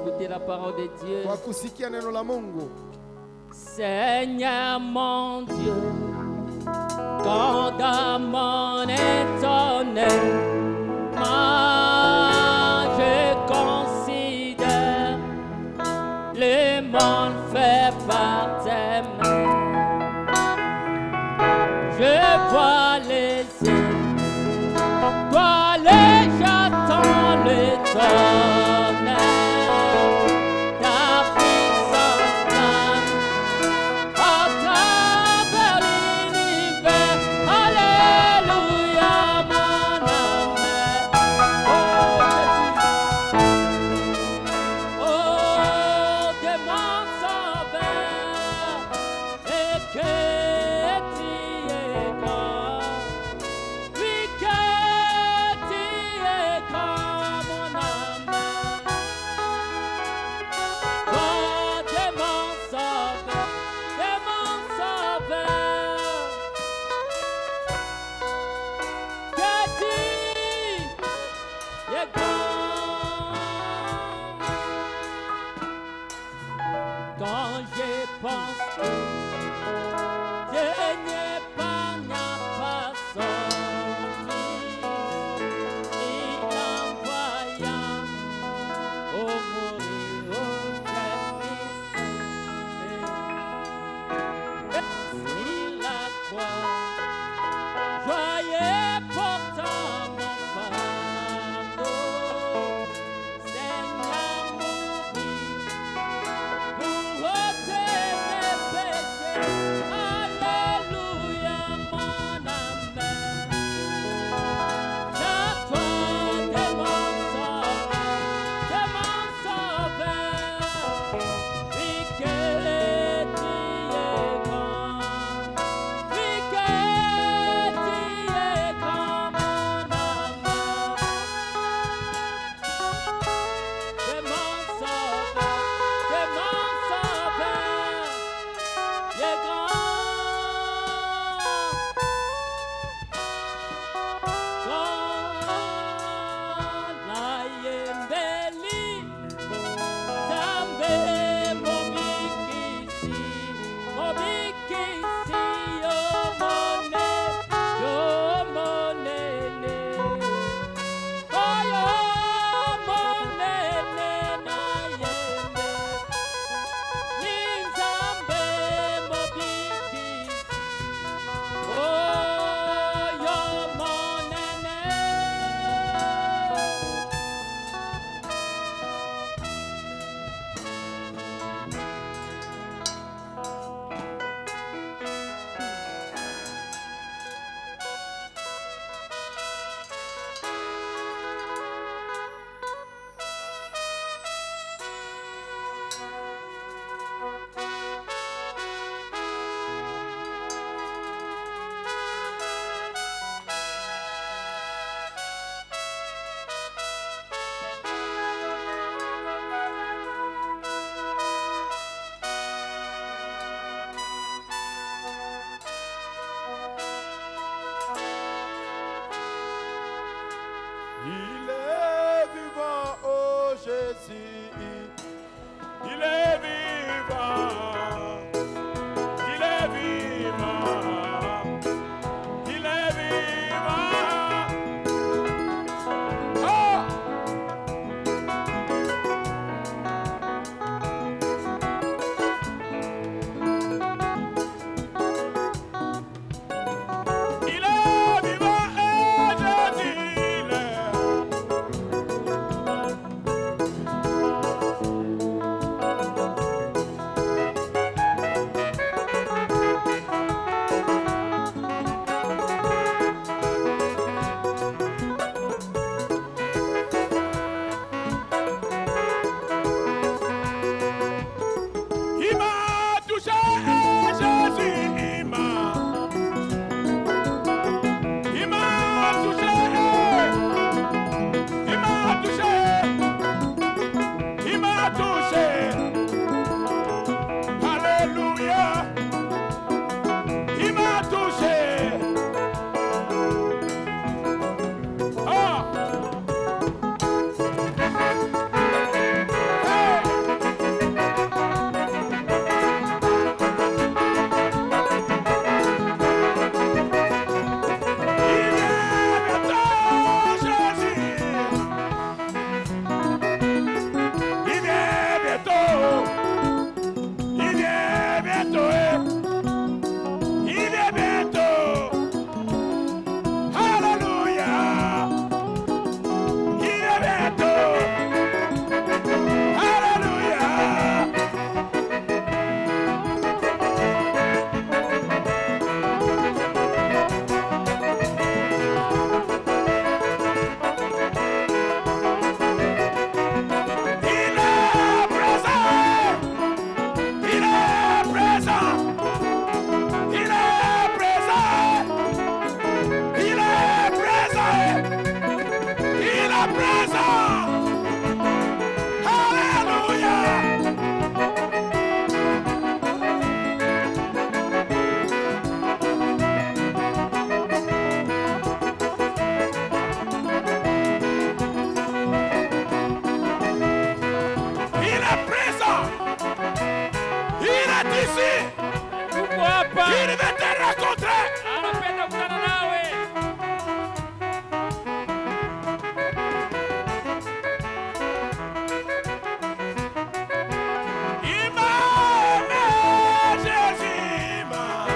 écouter la parole de Dieu. kwa kusikia neno la Mungu. Seigneur mon Dieu, quand dans mon étonnement, je considère le monde fait par tes mains. Je vois les yeux, toi les j'attends le tonnerre, ta puissance plane à travers l'univers. Alléluia, mon âme. Oh Jésus, oh de mon sauveur, et que tu es grand, oui que tu es grand, mon âme. Toi de mon sauveur, que tu es grand. Quand je pense que Dieu n'est pas, n'a pas sorti, il envoya au mourir au sur la croix. Joyeux pourtant mon fardeau, Seigneur mourit pour ôter mes péchés. Alléluia, mon âme. C'est toi de mon sauveur, oui que tu es grand, oui que tu es grand, mon âme. C'est mon sauveur, il est grand. Quand la yembeli, Zambe mobikisi, yo monene, oh yo monene na yembe, ni Zambe mobikisi, oh yo monene. Il est vivant, oh Jésus. Il est vivant. Il est vivant. Il est vivant. Oh! Il est vivant, oh Jésus. Il m'a touché, Jésus, il m'a touché, il m'a touché, il m'a touché, alléluia, il m'a touché, oh, hey. ici. Yuko hapa. Il veut te rencontrer. Anapenda kukutana nawe. Il m'a aimé, Jésus m'a.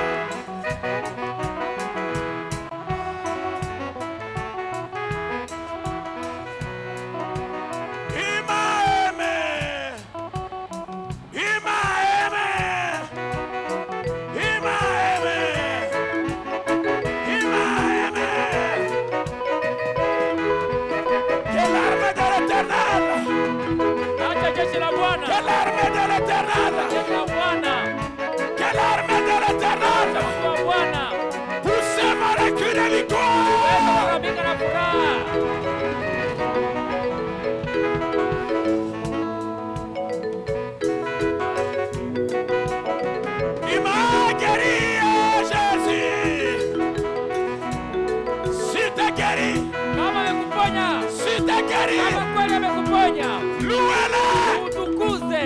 Il m'a aimé. Il m'a aimé. Il m'a aimé. Il m'a aimé. Que l'armée de l'Éternel. Acha jeshi la Bwana. Que l'armée de l'Éternel. Jeshi la Bwana. Que l'armée de l'Éternel. Kwa Bwana. Poussez mon recul de victoire. Kukamilika na furaha. Il m'a guéri, Jésus. Si t'es guéri, Kama amekuponya. si t'es guéri, Kama kweli amekuponya. louez-le. Utukuze.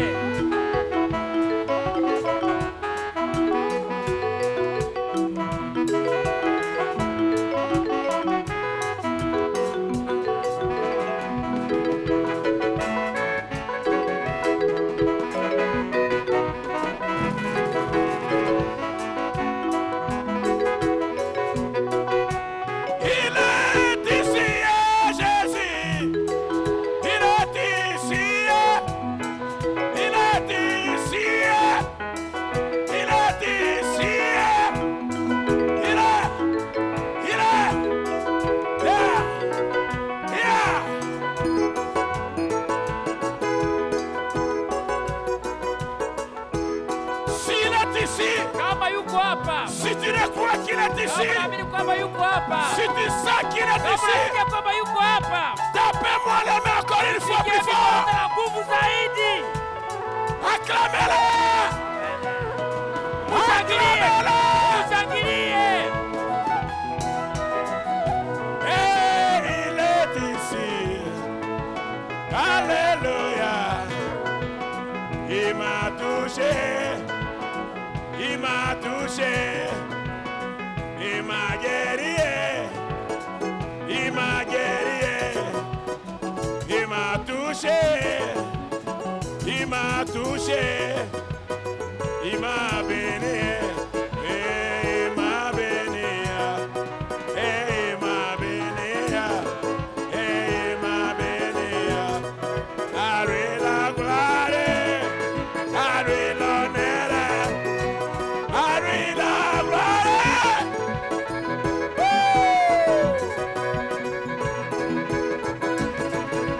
Il est ici, Jésus. Il est ici. Il est ici. Il est ici. Il est. S'il est ici, Kama yuko hapa. si tu ne crois qu'il est ici, Kama naamini kwamba yuko hapa. si tu sens qu'il est Kama ici, nasikia kwamba yuko hapa. tapez-moi les mains encore une fois Pigia plus fort. mikono na nguvu zaidi. Acclamez-le. Mshangilie. Acclamez-le. Mshangilie. Et il est ici. Alléluia. Il m'a touché. Il m'a touché. Il m'a guéri. Il m'a guéri. Il m'a touché. Il m'a touché. Il m'a béni. Et il m'a béni. Et il m'a béni. Et il m'a béni. À lui la gloire. À lui l'honneur. À lui la gloire.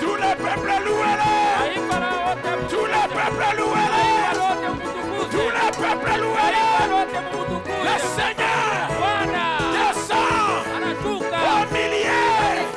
Tout le peuple louez-le. Taifa la wote Tout le peuple louez-le. Taifa lote mtukuze. Tout le peuple louez-le. Taifa lote Le mtukuze. Seigneur Bwana descend anashuka. au milieu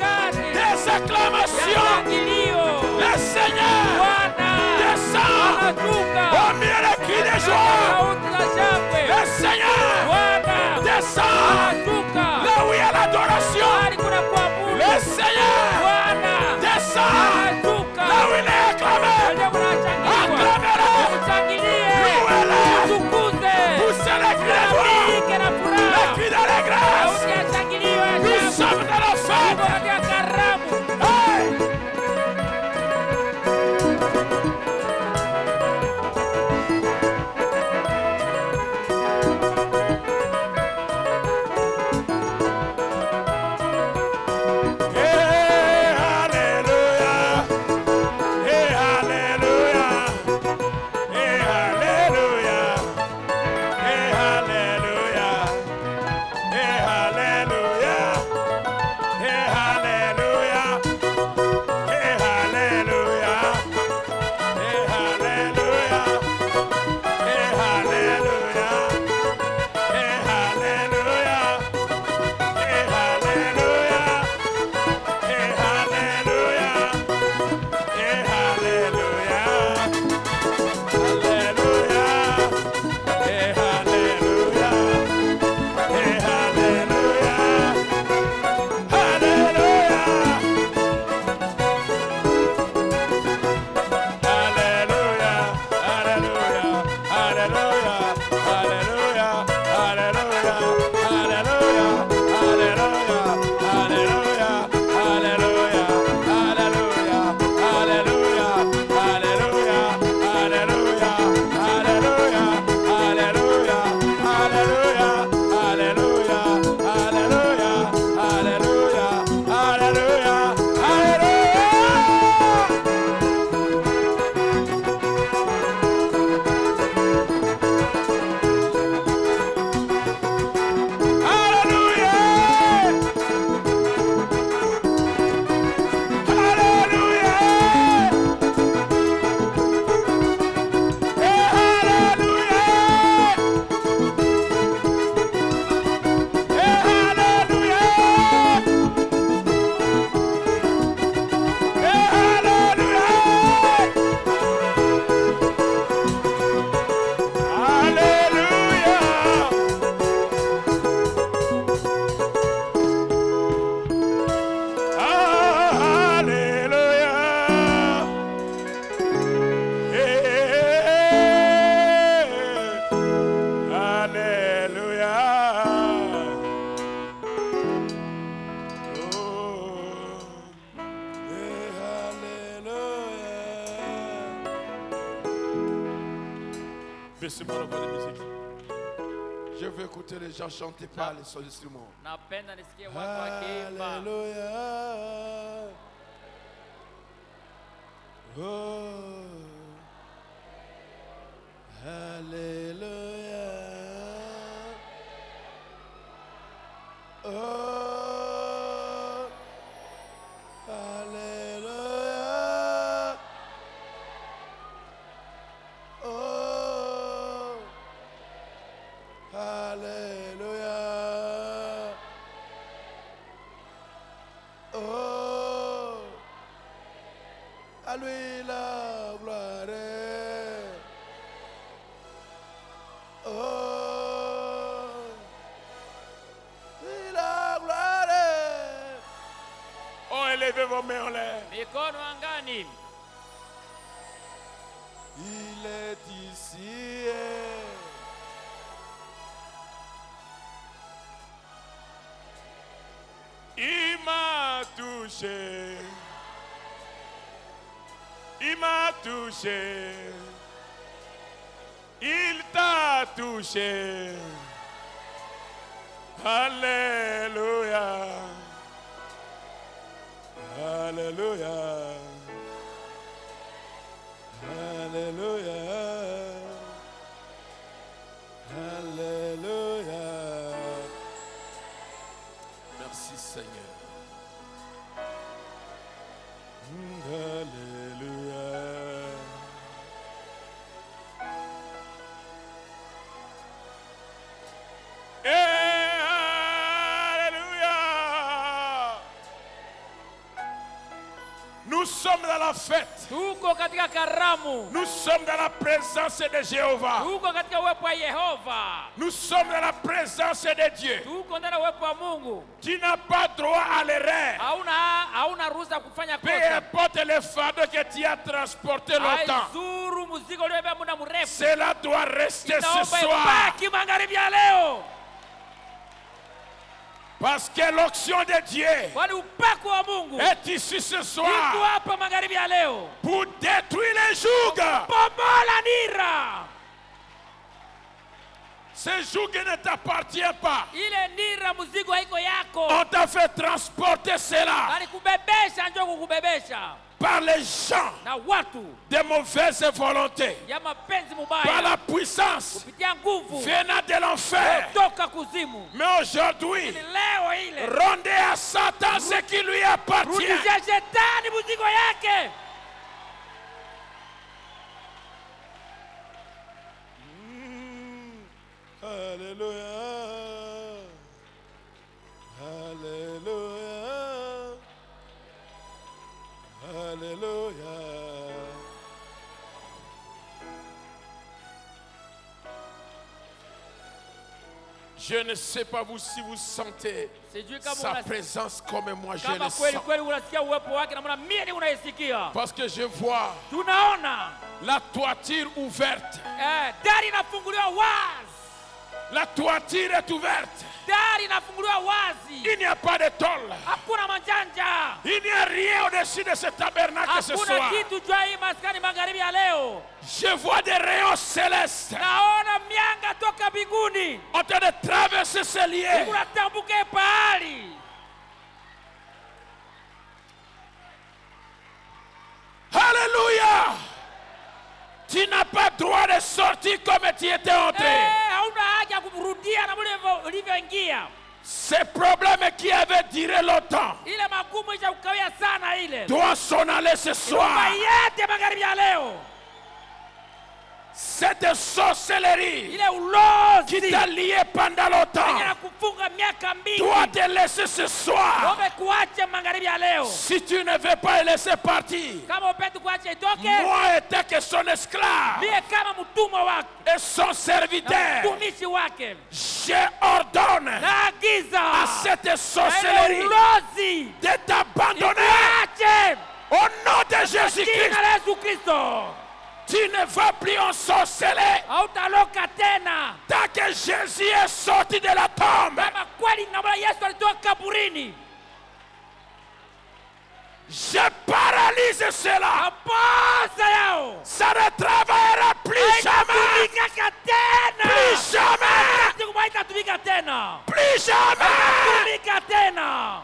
Katikati des ya acclamations. shangilio. Le Seigneur Bwana descend anashuka. au milieu des cris de joie. Sauti za shangwe. Le Seigneur Bwana descend anashuka. là où il y a l'adoration. Mahali kuna kuabudu. Le Seigneur Bwana descend anashuka. là où il est acclamé. Ndio kunashangiliwa. Acclamez-le. Mshangilie. Louez-le. Tukuze. Poussez les cris de joie. Piga na furaha. Baissez-moi la voix de musique. Je veux écouter les gens chanter par les sons instruments. Napenda nisikie watu wakiimba. Alléluia. Oh. Alléluia. Oh. Alléluia. Oh. Alléluia. Oh. À lui la gloire. Oh. Lui la gloire. Oh, élevez vos mains en l'air. Mikono angani. Il est ici. Il m'a touché. Il m'a touché. Il t'a touché. Alléluia. Alléluia. Alléluia. Alléluia. Merci Seigneur. Alléluia. Alléluia. Nous sommes dans la fête. Tuko katika karamu. Nous sommes dans la présence de Jéhovah. Tuko katika uwepo wa Yehova. Nous sommes dans la présence de Dieu. Tuko ndani ya uwepo wa Mungu. Tu n'as pas droit à l'erreur. Hauna ruhusa kufanya Peu kosa. importe le fardeau que tu as transporté longtemps. Haizuru mzigo uliobeba muda mrefu. Cela doit rester ce Inaomba soir. ibaki magharibi ya leo. Parce que l'onction de Dieu Kwani upako wa Mungu est ici ce iko soir hapa magharibi ya leo. pour détruire les jougs. Bomola nira. Ce joug ne t'appartient pas. Ile nira mzigo haiko yako. On t'a fait transporter cela Alikubebesha njoo kukubebesha. par les gens Na watu de mauvaise volonté, ya mapenzi par mubaya. la puissance Kupitia nguvu venant de l'enfer. toka kuzimu. Mais aujourd'hui, Ni leo ile. rendez à Satan ce qui lui appartient. Rudisha shetani mzigo yake. Alléluia. Alléluia. Alléluia. Je ne sais pas vous si vous sentez Sijui kama sa présence comme moi je le kama kweli sens. kweli unasikia uwepo wake na maana mimi unaisikia. Parce que je vois Tunaona la toiture ouverte. dari inafunguliwa wazi. La toiture est ouverte. Dari inafunguliwa wazi. Il n'y a pas de tôle. Hakuna manjanja. Il n'y a rien au-dessus de ce tabernacle ce Hakuna soir. kitu juu ya hii maskani magharibi ya leo. Je vois des rayons célestes Naona mianga toka mbinguni. en train de traverser ce lieu. Unatambuke pahali. Alléluia. Tu n'as pas droit de sortir comme tu étais entré. Hauna haja ya kurudia na vile ulivyoingia. Ces problèmes qui avaient duré longtemps Ile magumu isha ukawia sana ile. doivent s'en aller ce soir. Bayete magharibi ya leo. Cette sorcellerie Ile ulozi qui t'a lié pendant longtemps yenye kufunga miaka mingi. doit te laisser ce soir. Wamekuacha magharibi ya leo. Si tu ne veux pas le laisser partir, Kama upendi kuacha itoke, moi étant que son esclave mie kama mtumwa wake et son serviteur, mtumishi wake je ordonne naagiza à cette ile sorcellerie ulozi de t'abandonner ikuache au nom de Jésus-Christ. jina la Yesu Kristo. Tu ne vas plus ensorceler Hautaloka tena tant que Jésus est sorti de la tombe. kama kweli na Yesu alitoka kaburini. Je paralyse cela. Maposa yao Ça ne travaillera plus jamais. haitatumika tena. Plus jamais. Siku moja itatumika tena. Plus jamais. Itatumika tena.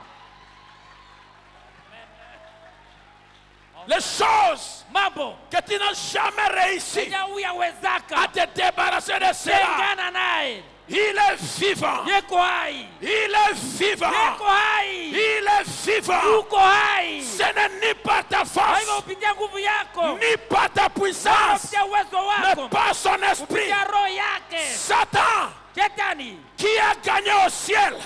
Les choses Mambo que tu n'as jamais réussi huyawezaka à te débarrasser de cela. tengana naye. Il est vivant. Yeko hai. Il est vivant. Yeko hai. Il est vivant. Uko hai. Ce n'est ni par ta Haiba force, upitia nguvu yako. ni par ta puissance, Upitia uwezo mais wako. par son esprit. Upitia roho yake. Satan, Shetani. qui a gagné au ciel,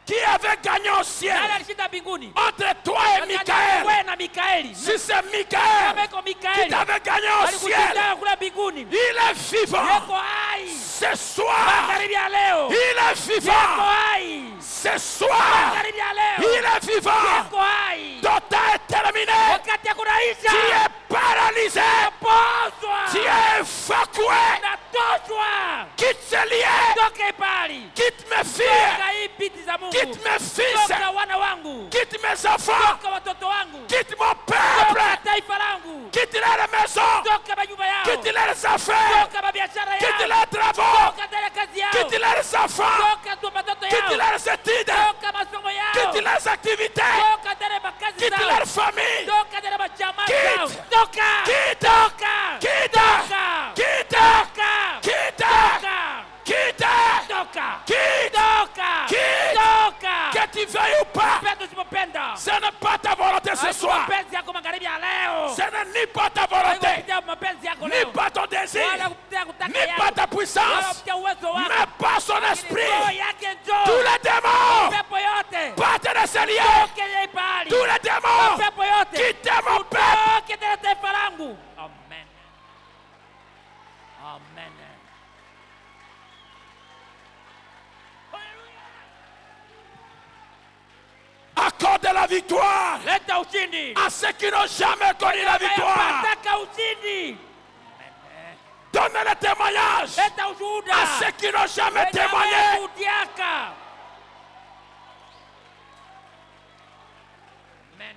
qui avait gagné au ciel, Nani alishinda mbinguni? entre toi et Wewe Michael, na Mikaeli. si c'est Michael Kama iko qui Mikaeli. t'avait gagné au ciel, Alikushinda kule mbinguni. il est vivant. Yeko hai. Ce soir, Magharibi ya leo. il est Yeko vivant. hai. Ce soir, Magharibi ya leo. il est vivant. Yeko hai. Ton temps est terminé. Wakati ya kunaisha. Tu es paralysé. Pozwa. Tu es évacué. Natoshwa. Quitte ce lieu. Toke pali. Quitte mes filles. Toka hii biti za Mungu. Quitte mes fils. Toka wana wangu. Quitte mes enfants. Toka watoto wangu. Quitte mon peuple. Toka taifa langu. Quitte leur maison. Toka majumba yao. Quitte leurs affaires. Toka mabiashara Quitte yao. leurs travaux. Toka ndani ya kazi yao. Quitte leurs enfants. Toka tu watoto Quitte yao. leurs études. Toka masomo yao. Quitte leurs activités. Toka ndani ya makazi Quitte zao. leur famille. Toka ndani ya majamaa Quitte. zao. Toka. Quitte. Toka. Quitte. Toka. Quitte. Toka. Quitte. Toka. Quitte. Toka. Quitte. Toka. Quitte. Toka. Que tu veuilles ou pas, Penda usipopenda. ce n'est pas ta volonté ce Haiko soir. mapenzi yako magharibi ya leo. Ce n'est ni pas ta Haiko volonté, kupitia mapenzi yako ni leo. pas ton désir, Wala kupitia kutaka ni pas yako. ta Wala puissance, kupitia uwezo wako. mais par son Roho esprit. yake Tous njoo. les démons Pepo yote. partent de ce lieu. Toke yeye pahali. Tous les démons Pepo yote. quittez mon peuple. Toke tena taifa langu. Amen. Amen. Accorde la victoire Leta ushindi. à ceux qui n'ont jamais connu la victoire. Nataka ushindi. Donne le témoignage Leta ushuhuda. à ceux qui n'ont jamais témoigné. Utiaka. Amen.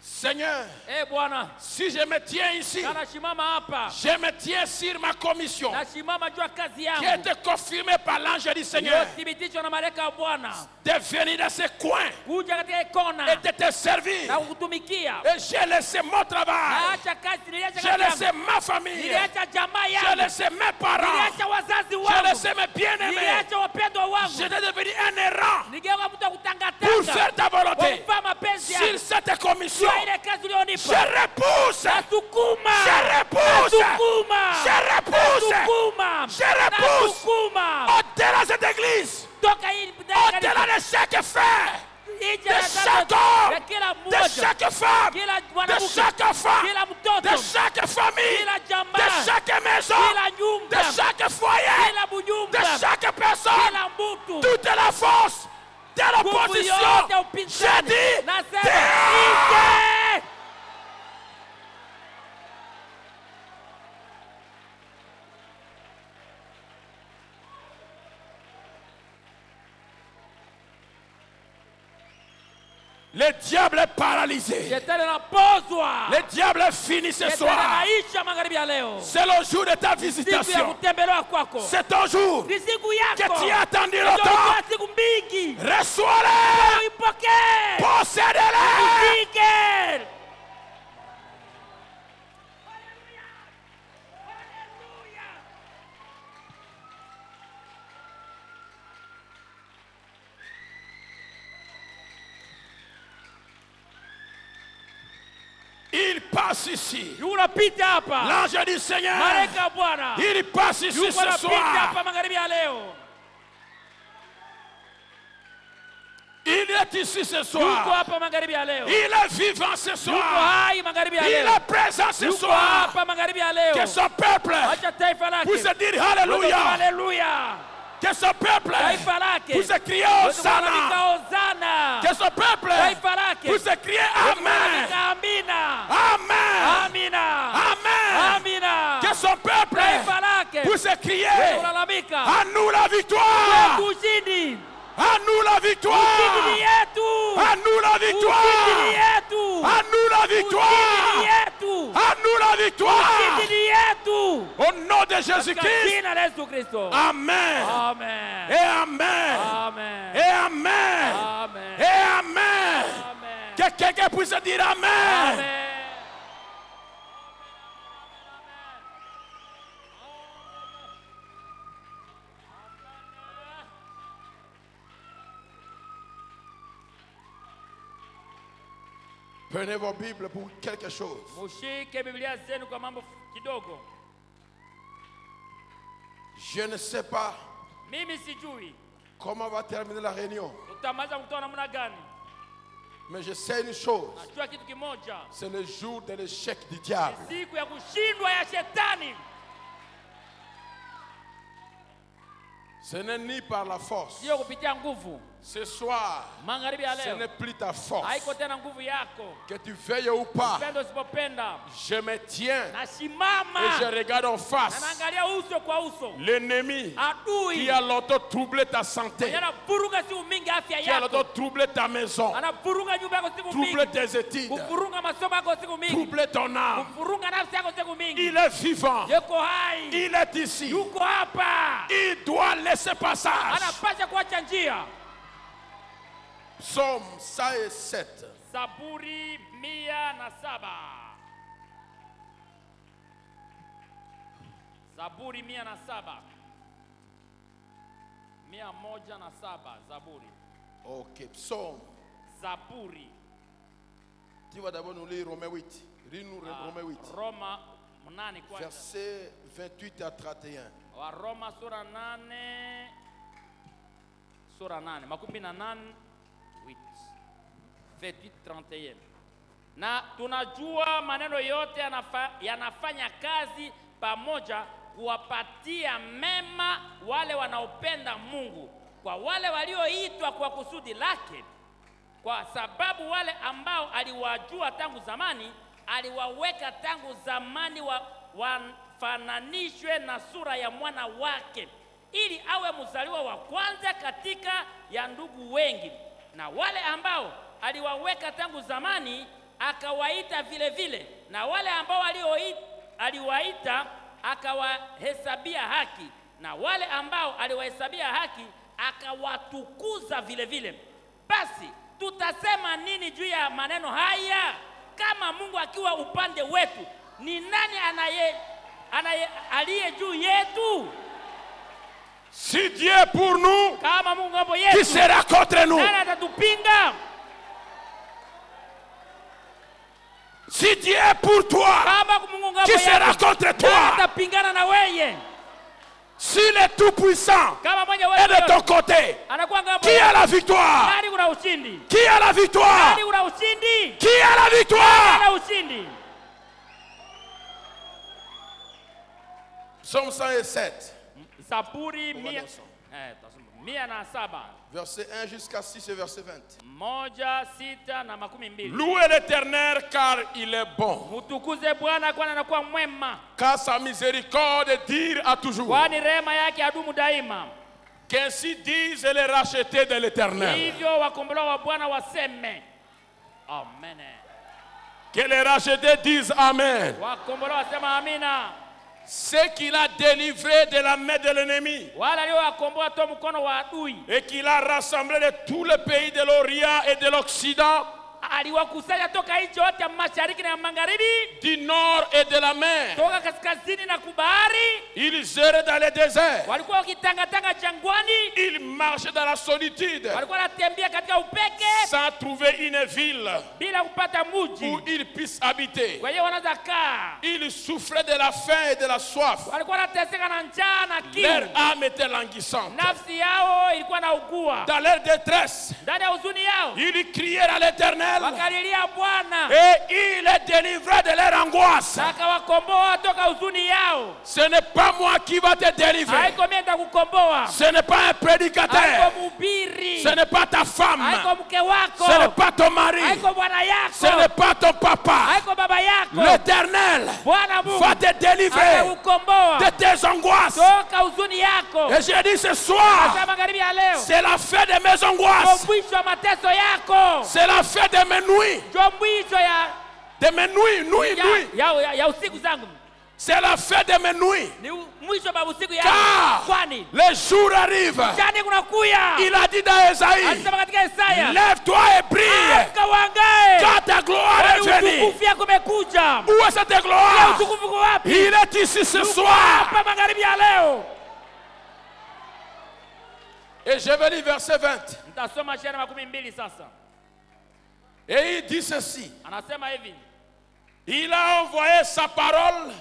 Seigneur, Bwana, si je me tiens ici, nashimama hapa. je me tiens sur ma commission Nashimama juu ya kazi qui a yangu. été confirmée par l'ange du Seigneur Thibitishwa na malaika wa Bwana. de venir dans ce coin Kuja katika kona et de te servir. na kukutumikia. Et j'ai laissé mon travail, Naacha kazi, niliacha j'ai kazi laissé yangu. ma famille, Niliacha jamaa j'ai yangu. laissé mes parents, Niliacha wazazi j'ai wangu. laissé mes bien-aimés. Niliacha wapendwa wangu. J'étais devenu un errant Nigeuka mtu wa pour kutangatanga. faire ta volonté. Kwa kufanya mapenzi Sur yako. cette commission, Juu ya ile kazi je ulionipa. repousse, Nasukuma. je repousse, Nasukuma. je repousse, Nasukuma. je repousse Nasukuma. au-delà de cette église, Toka hii au-delà de chaque frère, nje de ya chaque ya homme, kila de mmoja. chaque femme, Kila de mwanamke. chaque enfant, Kila mtoto. de chaque famille, Kila de jamaa. chaque maison, Kila nyumba. de chaque foyer, Kila de bunyumba. chaque personne, Kila mtu. toute la force de Nguvu l'opposition. yote ya J'ai upinzani. dit, Nasema dehors. nje. Le diable est paralysé. Shetani anapozwa. Le diable est fini ce Shetani soir. anaisha magharibi ya leo. C'est le jour de ta Siku ya visitation. kutembelewa kwako. C'est ton jour Ni siku que yako. tu as attendu Ndio longtemps. ulikuwa siku mingi. Reçois-le. Uipokee. Possédez-le. Ipige. Il passe ici. Unapita hapa. L'ange du Seigneur. Malaika wa Bwana. Il passe ici Yuko ce anapita soir. hapa magharibi ya leo. Il est ici ce Yuko soir. hapa magharibi ya leo. Il est vivant ce Yuko soir. hai magharibi ya Il leo. est présent ce Yuko soir. hapa magharibi ya leo. Que son peuple Acha taifa lake. puisse dire Alléluia. Haleluya. Que son peuple Taifa lake. puisse crier Kulalamika Hosanna. Hosana. Que son peuple Taifa lake. puisse crier Amen. Kulalamika Amina. Amen. Amina. Amen. Amina. Que son peuple Taifa lake. puisse crier Kulalamika. à nous la victoire. Ushindi. À nous la Ushindi victoire. ni yetu. À nous la Ushindi ni victoire. yetu. À nous la victoire. Ushindi ni yetu. yetu. À nous la victoire. Ushindi ni yetu. Au nom de Katika Jésus-Christ. jina la Yesu Kristo. Amen. Amen. Et Amen. Amen. Et Amen. Amen. Et Amen. Amen. Que quelqu'un puisse dire Amen. Amen. Prenez vos Bibles pour quelque chose. Mushike Biblia zenu kwa mambo kidogo. Je ne sais pas Mimi sijui comment va terminer la réunion, tutamaliza mkutano namna gani. mais je sais une chose. Najua kitu kimoja. C'est le jour de l'échec du diable. Siku ya kushindwa ya shetani. Ce n'est ni par la force. Sio kupitia nguvu. Ce soir, Magharibi ya ce leo n'est plus ta force. haiko tena nguvu yako. Que tu veuilles ou pas, Pendo usipopenda. je me tiens Nasimama. et je regarde en Na face naangalia uso kwa uso. l'ennemi Adui. qui a longtemps troublé ta santé, Anavuruga siku mingi afya qui a yako. longtemps troublé ta maison, Anavuruga nyumba yako siku mingi. troublé tes études, Kuvuruga masomo yako siku mingi. troublé ton âme. Kuvuruga nafsi yako siku mingi. Il est vivant. Yuko hai. Il est ici. Yuko hapa. Il doit laisser passage. Anapasha kuacha njia. Psaume 107. Zaburi 107. Zaburi 107. 107 Zaburi. Ok, psaume. Zaburi. Tu vas d'abord nous lire Romains 8. Lis-nous Romains 8. Roma 8 kwanza. Versets 28 à 31. Wa Roma sura 8. Sura 8. Makumi na 8. 28-31. Na tunajua maneno yote yanafanya kazi pamoja kuwapatia mema wale wanaopenda Mungu, kwa wale walioitwa kwa kusudi lake. Kwa sababu wale ambao aliwajua tangu zamani, aliwaweka tangu zamani wafananishwe na sura ya mwana wake, ili awe mzaliwa wa kwanza katika ya ndugu wengi. Na wale ambao aliwaweka tangu zamani akawaita vile vile, na wale ambao aliwaita akawahesabia haki, na wale ambao aliwahesabia haki akawatukuza vile vile. Basi tutasema nini juu ya maneno haya? Kama Mungu akiwa upande wetu, ni nani aliye juu yetu? Si Dieu est pour nous, Kama Mungu hapo yetu, qui sera contre nous? nani atatupinga? Si Dieu est pour toi, Kama Mungu hapo qui sera yetu, contre nani toi? atapingana na wewe? S'il est tout puissant Kama mwenye et de ton wewe côté, anakuwa ngapo, qui a la victoire? nani kuna ushindi? Qui a la victoire? Nani kuna ushindi? Qui a la victoire? Nani ushindi? Psaume 107. Zaburi On va 100. dans ça. 107. Verset 1 jusqu'à 6 et verset 20. 1:6-12. Louez l'Éternel car il est bon, Mtukuze Bwana kwani anakuwa mwema, car sa miséricorde dure à toujours. kwani rehema yake adumu daima. Qu'ainsi disent les rachetés de l'Éternel. Hivyo wakombolewa wa Bwana waseme amen. Que les rachetés disent Amen. Wakombolewa wasema amina. C'est qu'il a délivré de la main de l'ennemi Wale aliowakomboa toa mkono wa adui, et qu'il a rassemblé de tous les pays de l'Orient et de l'Occident, aliwakusanya toka nchi yote ya mashariki na magharibi, du nord et de la mer. toka kaskazini na kubahari. Ils erraient dans le désert. Walikuwa wakitangatanga jangwani, Ils marchaient dans la solitude walikuwa wanatembea katika upeke sans trouver une ville bila kupata où mji ils puissent habiter. kwa hiyo wanaweza kaa. Ils souffraient de la faim et de la soif. Walikuwa wanateseka na njaa na Leur kiu, âme était languissante. nafsi yao ilikuwa na ugua. Dans leur détresse, Ndani ya huzuni yao ils crièrent à l'Éternel wakalilia Bwana, et il les délivrait de leur angoisse. na akawakomboa toka huzuni yao. Ce n'est pas moi qui va te délivrer. Haiko mimi nitakukomboa, Ce n'est pas un prédicateur. haiko mhubiri, Ce n'est pas ta femme. haiko mke wako, Ce n'est pas ton mari. haiko bwana Ce n'est yako, pas ton papa. haiko baba yako. L'Éternel Bwana Mungu va te délivrer atakukomboa de tes angoisses. toka huzuni yako. Et je dis ce soir, Sasa magharibi ya leo c'est la fin de mes ndio angoisses. mwisho wa mateso yako, C'est la fin de mes nuits, ndio mwisho ya de mes nuits. ya usiku zangu. C'est la fin de mes nuits. Ni mwisho wa usiku yangu. Car Kwani le jour arrive. jana kunakuya. Il a dit dans Esaïe, Alisema katika Isaya, lève-toi et prie, amka uangae. car ta gloire est venue. Utukufu yako umekuja. Où est cette gloire? Utukufu uko wapi? Il est ici ce soir. Hapa magharibi ya leo. Et je vais lire verset 20. Nitasoma shairi 12 sasa. Et il dit ceci. Anasema hivi. Il a envoyé sa parole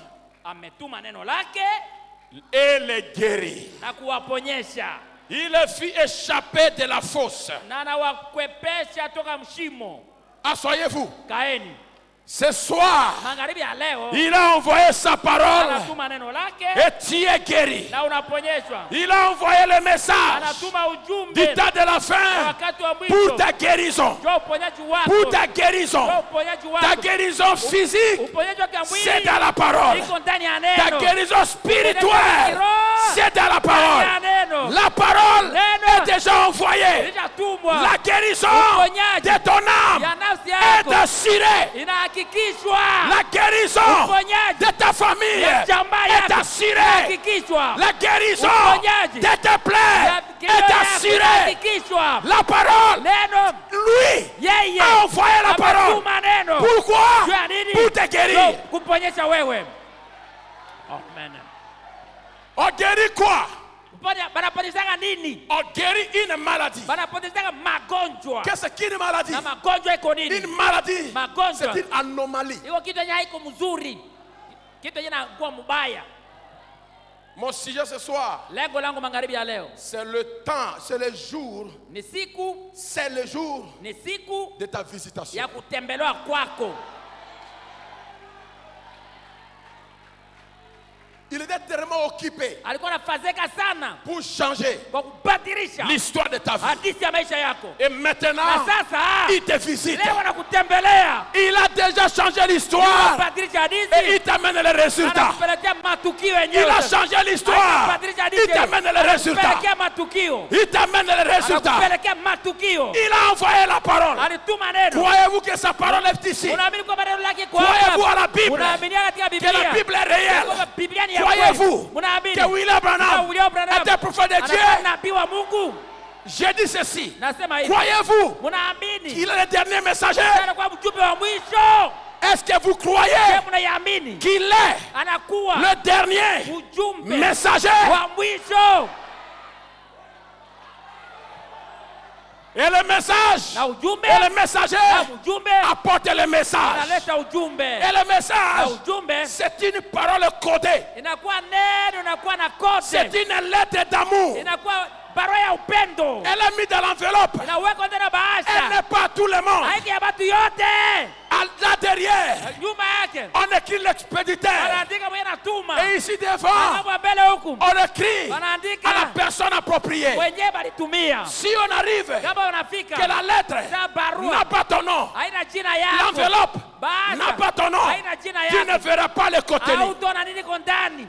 Ametuma neno lake et les guérit. na kuwaponyesha. Il les fit échapper de la fosse. Na anawakwepesha toka mshimo. Asseyez-vous. Kaeni. Ce soir, Magharibi ya leo. il a envoyé sa parole Anatuma neno lake et tu es guéri. na unaponyeshwa. Il a envoyé le message Anatuma ujumbe du temps de la fin wakati wa pour mwisho. ta guérison. Njoo uponyaji wako. Pour ta guérison. Njoo uponyaji Ta wako. guérison physique, Uponyaji wa kimwili. c'est dans la parole. Iko ndani ya Ta neno. guérison spirituelle, c'est dans la parole. Ndani ya neno. La parole Neno. est déjà envoyée. Lishatumwa. La guérison Uponyaji de ton âme ya nafsi est yako assurée. inahakikishwa. La guérison Uponyaji de ta famille ya jamaa est yako assurée. inahakikishwa. La guérison Uponyaji de tes plaies ya kilio est yako assurée. inahakikishwa. La parole, Neno lui, yeye a envoyé la parole. ametuma neno. Pourquoi? Juu ya nini? Pour te guérir. Ndio kuponyesha wewe. Amen. On guérit quoi? Banaponyesha nini? On guérit une maladie. Banaponyesha magonjwa. Qu'est-ce qu'une maladie? Na magonjwa iko nini? Une maladie, Magonjwa. c'est une anomalie. Iko kitu yenye haiko mzuri. Kitu yenye inakuwa mbaya. Mon sujet ce soir, Lengo langu magharibi ya leo c'est le temps, c'est le jour, ni siku c'est le jour de ta visitation. ya kutembelewa kwako. Il était tellement occupé Alikuwa anafazeka sana pour changer kwa kubadilisha l'histoire de ta vie. hadithi ya maisha yako. Et Na maintenant, sasa il te visite. leo anakutembelea. Il a déjà changé l'histoire Badilisha et hadithi. il t'amène les résultats. Anakupelekea matukio Il yenyewe. a changé l'histoire. Il t'amène les résultats. Anakupelekea matukio. Il t'amène les résultats. Anakupelekea matukio. Il a envoyé la parole. Alituma neno. Croyez-vous que sa parole est ici? Unaamini kwamba neno lake iko Croyez-vous à hapa? la Bible? Unaamini katika Que la Biblia? Bible est réelle? Kwamba Biblia ni ya Croyez-vous kweli? Unaamini? que William Branham William Branham était prophète de anakuwa Dieu? nabii wa Mungu. J'ai dit ceci. Nasema hivi. Croyez-vous Munaamini? qu'il est le dernier messager? Anakuwa mjumbe wa mwisho. Est-ce que vous croyez Je mnaiamini? qu'il est Anakuwa le dernier mjumbe messager? wa mwisho. Et le message, Na ujumbe et le messager na mjumbe apporte le message. analeta ujumbe. Et le Na message, ujumbe c'est une parole codée. inakuwa neno, inakuwa na kote. C'est une lettre d'amour. Inakuwa barua ya upendo. Elle est mise dans l'enveloppe. Inawekwa ndani ya Elle bahasha. n'est pas tout le monde. Haiki ya watu yote. Là derrière, Nyuma yake on écrit l'expéditeur. wanaandika mwenye natuma. Et ici devant, Mambo ya mbele huku on écrit wanaandika à la personne appropriée. wenyewe balitumia. Si on arrive Kama unafika que la lettre za barua n'a pas ton nom, haina jina yako, l'enveloppe bahasha n'a pas ton nom, haina jina tu ne yako, verras pas le contenu. hautaona nini iko ndani.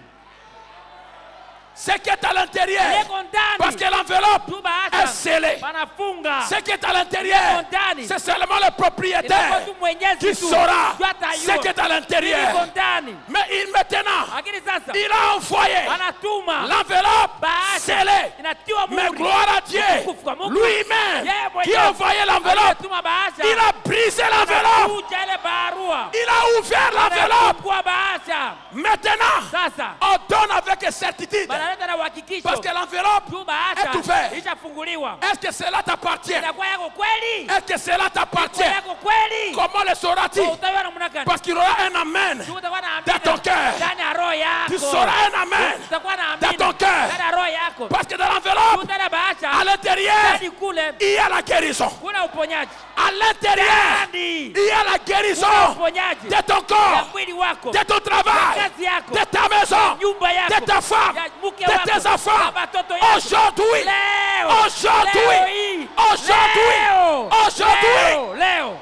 Ce qui est à l'intérieur, Iko ndani. parce que l'enveloppe Tu bahasha est scellée. wanafunga. Ce qui est à l'intérieur, Iko ndani. c'est seulement le Inakuwa propriétaire tu mwenyezi qui tu. saura Ndio atajua. ce qui est à l'intérieur. Iko ndani. Mais maintenant, Lakini sasa il a envoyé anatuma l'enveloppe bahasha scellée. inatiwa Mais muhuri. gloire à Dieu, Utukufu kwa Mungu. lui-même Yeye qui mwenyewe a envoyé l'enveloppe, aliyetuma bahasha il a brisé l'enveloppe, anakuja ile barua. il a ouvert l'enveloppe. Anachukua bahasha. Maintenant, Sasa on donne avec certitude banaleta na uhakikisho. parce que l'enveloppe Tu est bahasha ouverte. ishafunguliwa. Est-ce que cela t'appartient? Inakuwa yako kweli? Est-ce que cela t'appartient? Yako kweli? Comment le sauras-tu? Utaona namna gani? Parce qu'il y aura un amen Utakuwa na dans ton cœur. ndani ya roho yako. Tu sauras un amen Utakuwa na dans ton cœur. ndani ya roho yako. Parce que dans l'enveloppe, Utaona bahasha à l'intérieur, ndani kule il y a la guérison. kuna uponyaji. À l'intérieur, Ndani il y a la kuna guérison uponyaji de ton ya corps, mwili wako, de ton travail, kazi yako, de ta maison, nyumba yako, de ta femme, ya mke de wako, tes enfants. na watoto yako. Aujourd'hui, Leo, aujourd'hui, leo hii, aujourd'hui, leo, aujourd'hui. leo.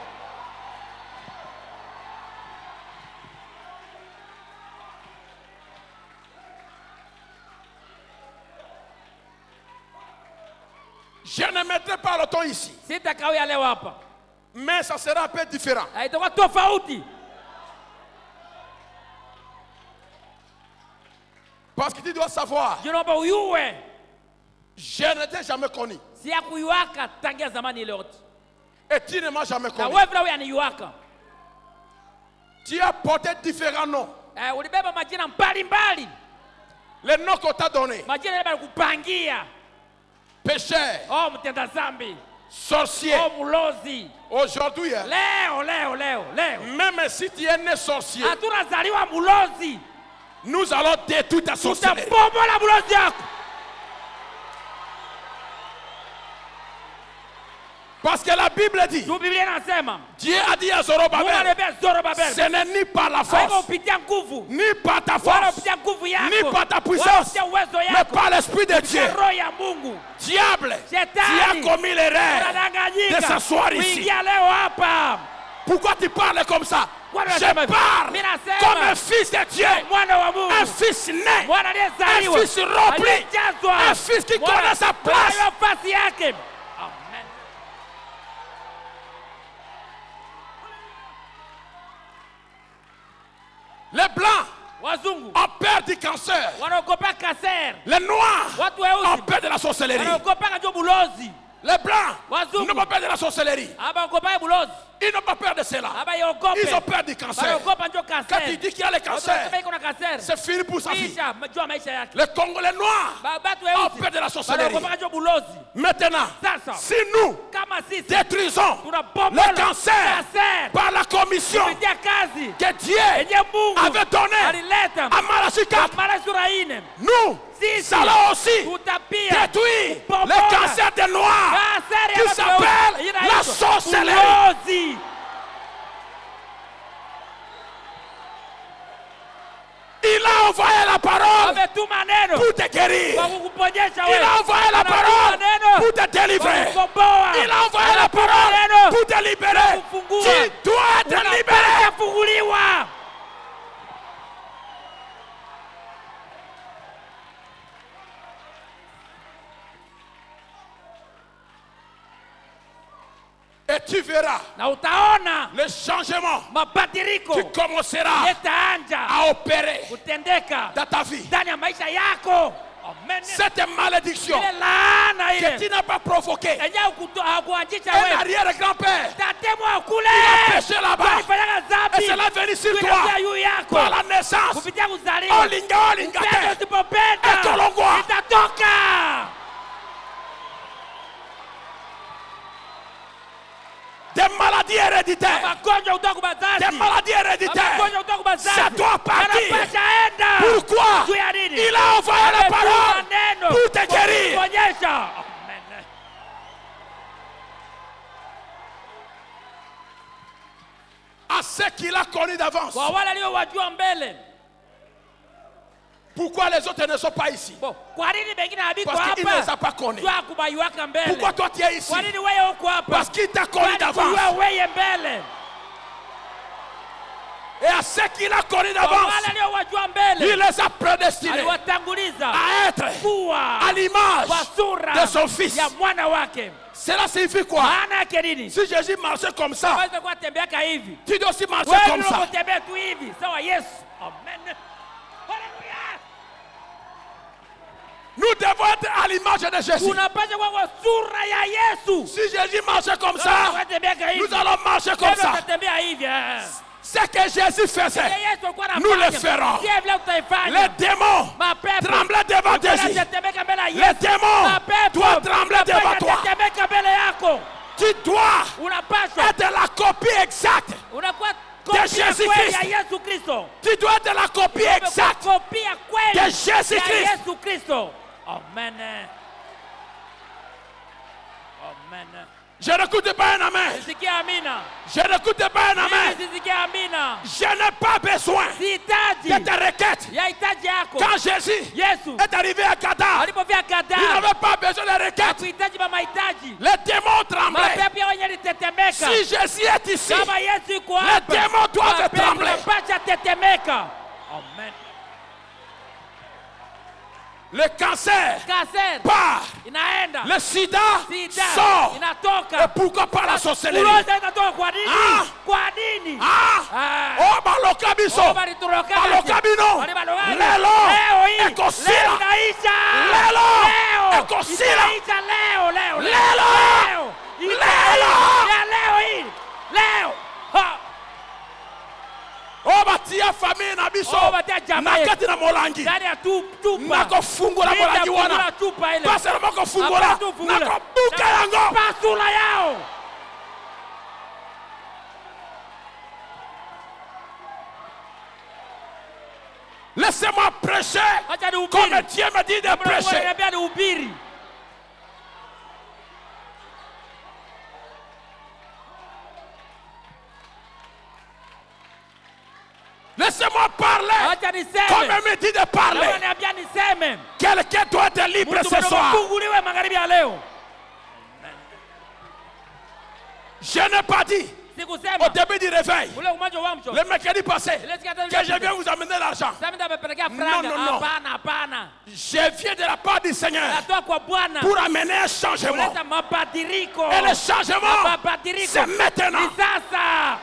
Je ne mettrai pas le ton ici, Sitakawia leo hapa. mais ça sera un peu différent. Itakuwa tofauti. Parce que tu dois savoir, Jinaomba uyue. je ne t'ai jamais connu. Si ya kuyuaka tangia zamani ile yote. Et tu ne m'as jamais Na connu. wewe vile unaniyuaka. Tu as porté différents noms. Ulibeba majina mbalimbali. Les noms qu'on t'a donnés. Majina yale kupangia. Pécheur, Oh mtenda zambi. sorcier. Oh mulozi. Aujourd'hui, Leo. même si tu es né sorcier, Hatunazaliwa mulozi. nous allons détruire ta sorcellerie. Tutabomola mulozi yako. Parce que la Bible dit, Tu Biblia inasema, Dieu a dit à Mungu Zorobabel, anambia Zorobabel, ce n'est ni par la haiko force, kupitia nguvu, ni par ta wala force, kupitia nguvu yako, ni par ta wala puissance, kupitia uwezo mais yako, par l'Esprit de Dieu. kupitia roho ya Mungu. Diable, tu Shetani, as commis l'erreur de unadanganyika s'asseoir ici. kuingia leo hapa. Pourquoi tu parles comme ça? Bwana Je anasema, parle mimi nasema, comme un fils de Dieu, mwana wa Mungu, un fils né, mwana aliyezaliwa, un fils rempli, aliyejazwa, un fils qui mwana connaît sa place. anayo nafasi yake. Amen. Les blancs Wazungu ont peur du cancer. wanaogopa kasere, Les noirs watu ont weusi peur de la sorcellerie. wanaogopa kanjo bulozi, Les blancs Wazungu n'ont pas peur de la sorcellerie. abaogopa bulozi, Ils n'ont pas peur de cela. abaiogope, Ils ont peur du cancer. wanaogopa njo Quand kasere. il dit qu'il y a le cancer, Watu iko na kasere, c'est fini pour sa vie. kisha jua maisha yake. Les Congolais noirs Batu ont weusi peur de la sorcellerie. wanaogopa kanjo bulozi. Maintenant, Sasa si nous kama sisi détruisons tunabomola le cancer kasere par la commission kupitia kazi que Dieu yenye Mungu avait donnée alileta à Malachi 4, mara sura 4, nous sisi allons aussi tutapia détruire kubomola le cancer des noirs kasere qui ya watu s'appelle weusi. la Inaitwa sorcellerie. ulozi. Il a envoyé la parole Ametuma neno pour te guérir. kwa kukuponyesha Il wewe. a envoyé la Anatuma parole neno pour te kwa délivrer. kukomboa. Il a envoyé la Anatuma parole neno pour te libérer. kwa kufungua. Tu dois être libéré. Unapaswa kufunguliwa. Et tu verras Na utaona le changement mabadiliko qui commencera yataanja à opérer kutendeka dans ta vie. ndani ya maisha yako. Amen. Cette malédiction Ile laana que ile tu n'as pas provoquée, yenyewe hakuanzisha un wewe. arrière-grand-père Tatemwa kule. il a péché là-bas Alifanyaga et dhambi. cela est venu sur toi Kuelekea juu yako. par la naissance. Kupitia kuzaliwa. Olinga, olinga, Upendo te. usipopenda Ekolongwa. itatoka. Des maladies héréditaires. Magonjwa kutoka kwa Des wazazi. maladies héréditaires. Magonjwa kutoka kwa wazazi. Ça doit partir. Yanapasha enda. Pourquoi? Juu ya nini? Il a envoyé la Ametuma parole neno pour te kwa guérir. kukuponyesha. Amen. À ceux qu'il a connus d'avance. Kwa wale aliowajua mbele. Pourquoi les autres ne sont pas ici? Bo, kwa nini bengine habiko Parce qu'il ne les a hapa? pas connus. Jua kubayuaka mbele. Pourquoi toi tu es ici? Kwa nini wewe uko hapa? Parce qu'il t'a connu Kwani d'avance. kujua wewe mbele. Et à ceux qu'il a connus Kwa d'avance, wale aliowajua il mbele. les a prédestinés Aliwatanguliza à être kuwa à l'image kwa sura de son fils. ya mwana wake. Cela signifie quoi? Maana yake nini? Si Jésus marchait comme ça, Waweza kuwa tembeaka hivi. tu dois aussi marcher Wewe comme ça. unapotembea tu hivi. Sawa Yesu. Amen. Haleluya. Nous devons être à l'image de Jésus. Tunapaswa kuwa kwa sura ya Yesu. Si Jésus marchait comme ça, Wewe tembeaka hivi. nous allons marcher comme Wewe ça. utatembea hivi. Ce que Jésus faisait, Yesu alikuwa nous anafanya. le ferons. Si vile utaifanya. Les démons Mapepo. tremblaient devant Jésus. Utatemeka mbele ya Les Yesu. démons Mapepo. doivent trembler devant toi. Utatemeka mbele yako. Tu dois Unapaswa. être la copie exacte. Unakuwa De kopia Jésus kweli Christ. ya Yesu Kristo. Tu dois être la copie exacte Kopia kweli de Jésus ya Christ. Yesu Kristo. Amen. Amen. Je n'écoute pas un amen. Sisikia amina. Je n'écoute pas un amen. Sisikia amina. Je n'ai pas besoin Sihitaji de tes requêtes. ya hitaji yako. Quand Jésus Yesu est arrivé à Gadar, alipofika il Gadara n'avait pas besoin de requêtes. hakuhitaji mahitaji. Les démons tremblaient. Mapepo ya wenye litetemeka. Si Jésus est ici, Kama Yesu yuko les hapa. démons doivent Mapepo trembler. yanapaswa tetemeka. Amen. Le cancer Kasere part. inaenda. Le sida Sida sort. Et inatoka. pourquoi pas la sorcellerie? Ulozi inatoka kwa nini? Ah. Kwa nini? Ah! Ah. Oh, balokabiso, balituroka balokabino, lelo, ekosila, lelo, ekosila, leo. O batia famille na biso, nakati na molangi, nako fungula molangi wana, pasela moko fungula, nako buka yango, pasula yao. Laissez-moi prêcher comme Dieu me dit de prêcher. Laissez-moi parler comme il me dit de parler. Quelqu'un doit être libre ce soir. Je n'ai pas dit au début du réveil, le mercredi passé, que je viens vous amener l'argent. Non. Je viens de la part du Seigneur pour amener un changement. Et le changement, c'est maintenant.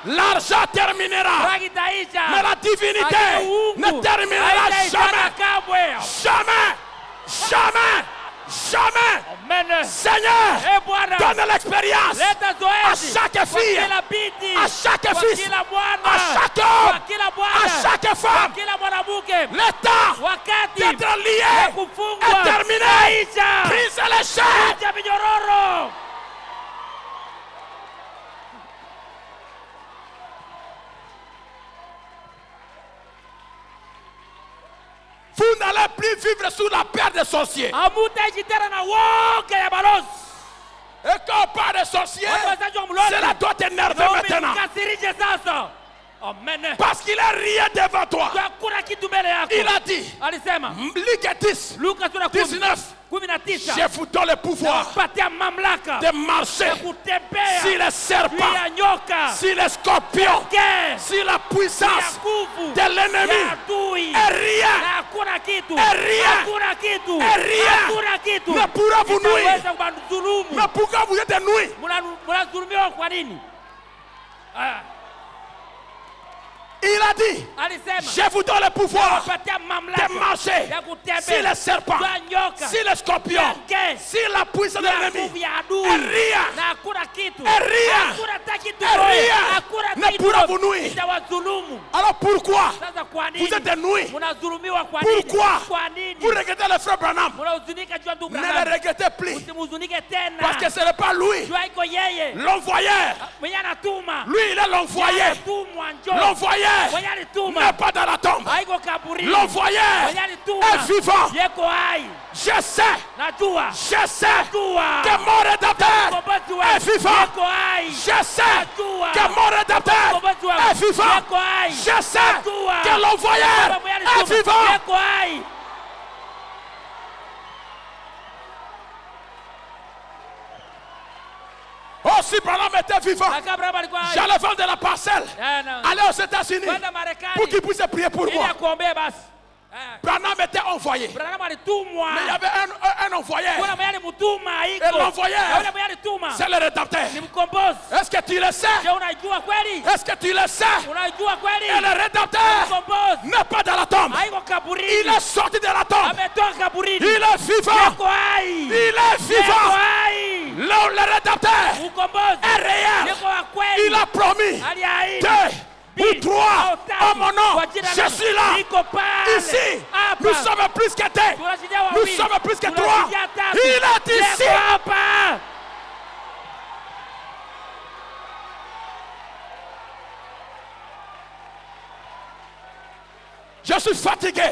L'argent terminera, mais la divinité ne terminera jamais. Seigneur, donne l'expérience à chaque fille, à chaque fils, à chaque homme, à chaque femme. Le temps d'être lié est terminé. Brise les chaînes. Vous n'allez plus vivre sous la paire des sorciers. Et quand on parle de sorciers, cela doit t'énerver maintenant. Parce qu'il n'a rien devant toi. Il a dit, Luc 10, 19, je vous donne le pouvoir de marcher sur les serpents, sur les scorpions, sur la puissance de l'ennemi. Et rien ne pourra vous nuire. Mais pourquoi vous êtes nuit? Il a dit, je vous donne le pouvoir de marcher sur les serpents, sur les scorpions, sur la puissance de l'ennemi. Et rien ne pourra vous nuire. Alors pourquoi vous êtes nuit? Pourquoi vous regrettez le frère Branham? Ne le regrettez plus. Parce que ce n'est pas lui l'envoyeur. Lui, il est l'envoyé. L'envoyeur n'est pas dans la tombe. L'envoyeur est vivant. Je sais que mon rédempteur est vivant. Je sais que mon rédempteur est vivant. Je sais que l'envoyeur est vivant. Oh, si Branham était vivant, j'allais vendre la parcelle, aller aux États-Unis pour qu'il puisse prier pour moi. Branham était envoyé. Mais il y avait un envoyeur. Et l'envoyeur, c'est le rédempteur. Est-ce que tu le sais? Est-ce que tu le sais? Et le rédempteur n'est pas dans la tombe. Il est sorti de la tombe. Il est vivant. Il est vivant. Le rédempteur est réel. Il a promis 2 ou 3 en mon nom, je suis là. Ici, nous sommes plus que 2. Nous sommes plus que 3. Il est ici. Je suis fatigué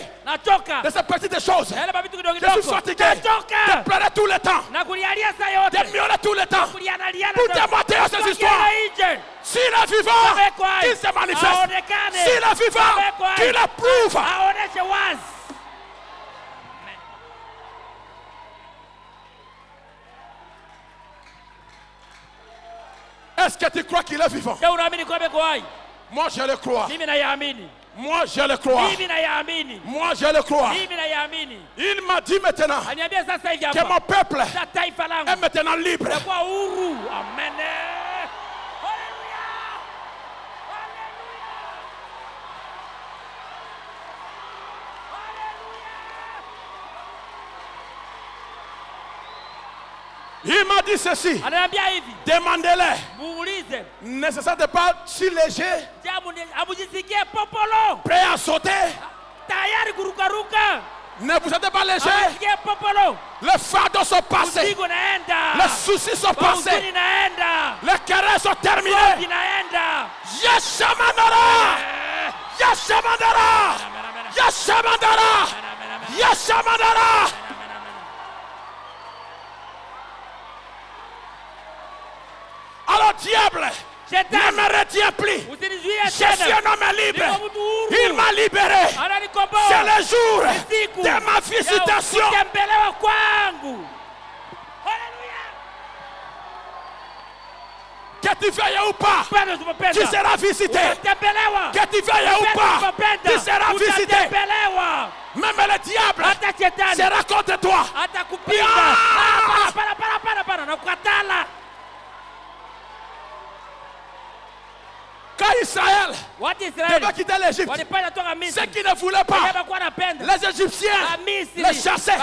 de ces petites choses. Je suis fatigué de pleurer tout le temps, de miauler tout le temps, pour démentir ces histoires. S'il est vivant, qu'il se manifeste. S'il est vivant, qu'il approuve. Est-ce que tu crois qu'il est vivant? Moi je le crois. Moi je le crois. Moi je le crois. Il m'a dit maintenant que mon peuple est maintenant libre. Il m'a dit ceci. Demandez-les. Ne se sentez pas si léger. Prêt à sauter. Ne vous sentez pas léger. Les fardeaux sont passés. Les soucis sont passés. Les querelles sont terminées. Yeshamandara. Yeshamandara. Yeshamandara. Yeshamandara. Alors diable ne me retient plus. Je suis un homme libre. Il m'a libéré. C'est le jour de ma visitation. Que tu veuilles ou pas, tu seras visité. Que tu veuilles ou pas, tu seras visité. Même le diable sera contre toi. Quand Israël devait quitter l'Égypte, ceux qui ne voulaient pas, les Égyptiens les chassaient.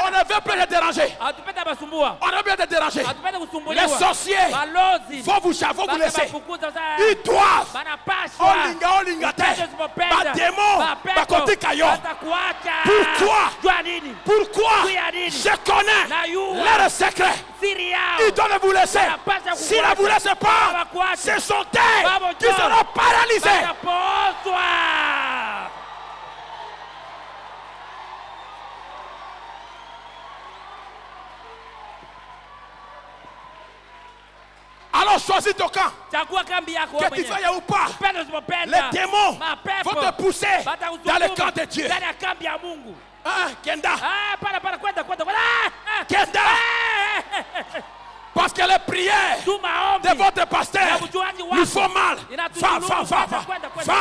On ne veut plus les déranger. On ne veut plus les déranger. Les sorciers vont vous laisser. Ils doivent. Pourquoi je connais leurs secrets. Ils doivent vous laisser. S'ils ne vous laissent pas, ce sont eux qui seront paralysés. Alors choisis ton camp. Que tu veuilles ou pas, les démons vont te pousser dans le camp de Dieu. Kenda. Kenda. Parce que les prières de votre pasteur lui font mal. Va.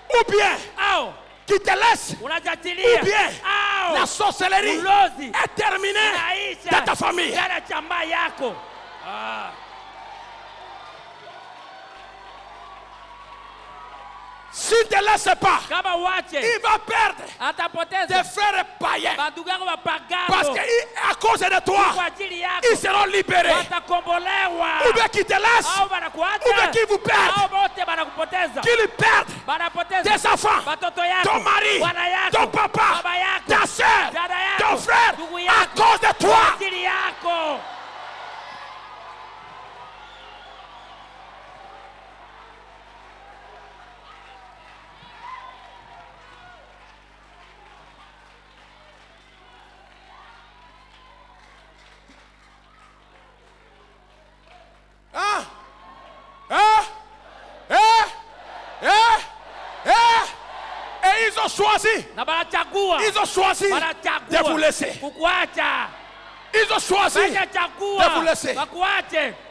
Ou bien qui te laisse, ou bien la sorcellerie est terminée de ta famille. S'il ne te laisse pas, il va perdre des frères païens. Parce qu'à cause de toi, ils seront libérés. Ou bien qu'ils te laissent, ou bien qu'ils vous perdent. Qu'ils perdent tes enfants, ton mari, ton papa, ta soeur, ton frère, à cause de toi. Et ils ont choisi de vous laisser. Ils ont choisi de vous laisser.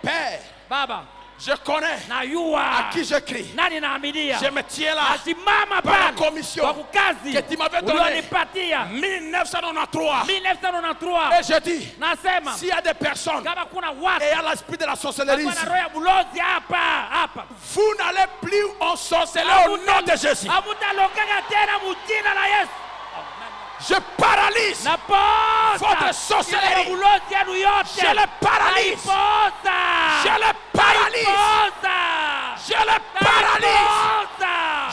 Père, je connais à qui je crie. Je me tiens là par la commission que tu m'avais donnée 1993. Et je dis, s'il y a des personnes ayant l'esprit de la sorcellerie, vous n'allez plus en sorcellerie au nom de Jésus. Je paralyse votre sorcellerie. Je le paralyse. Je le paralyse. Je le paralyse.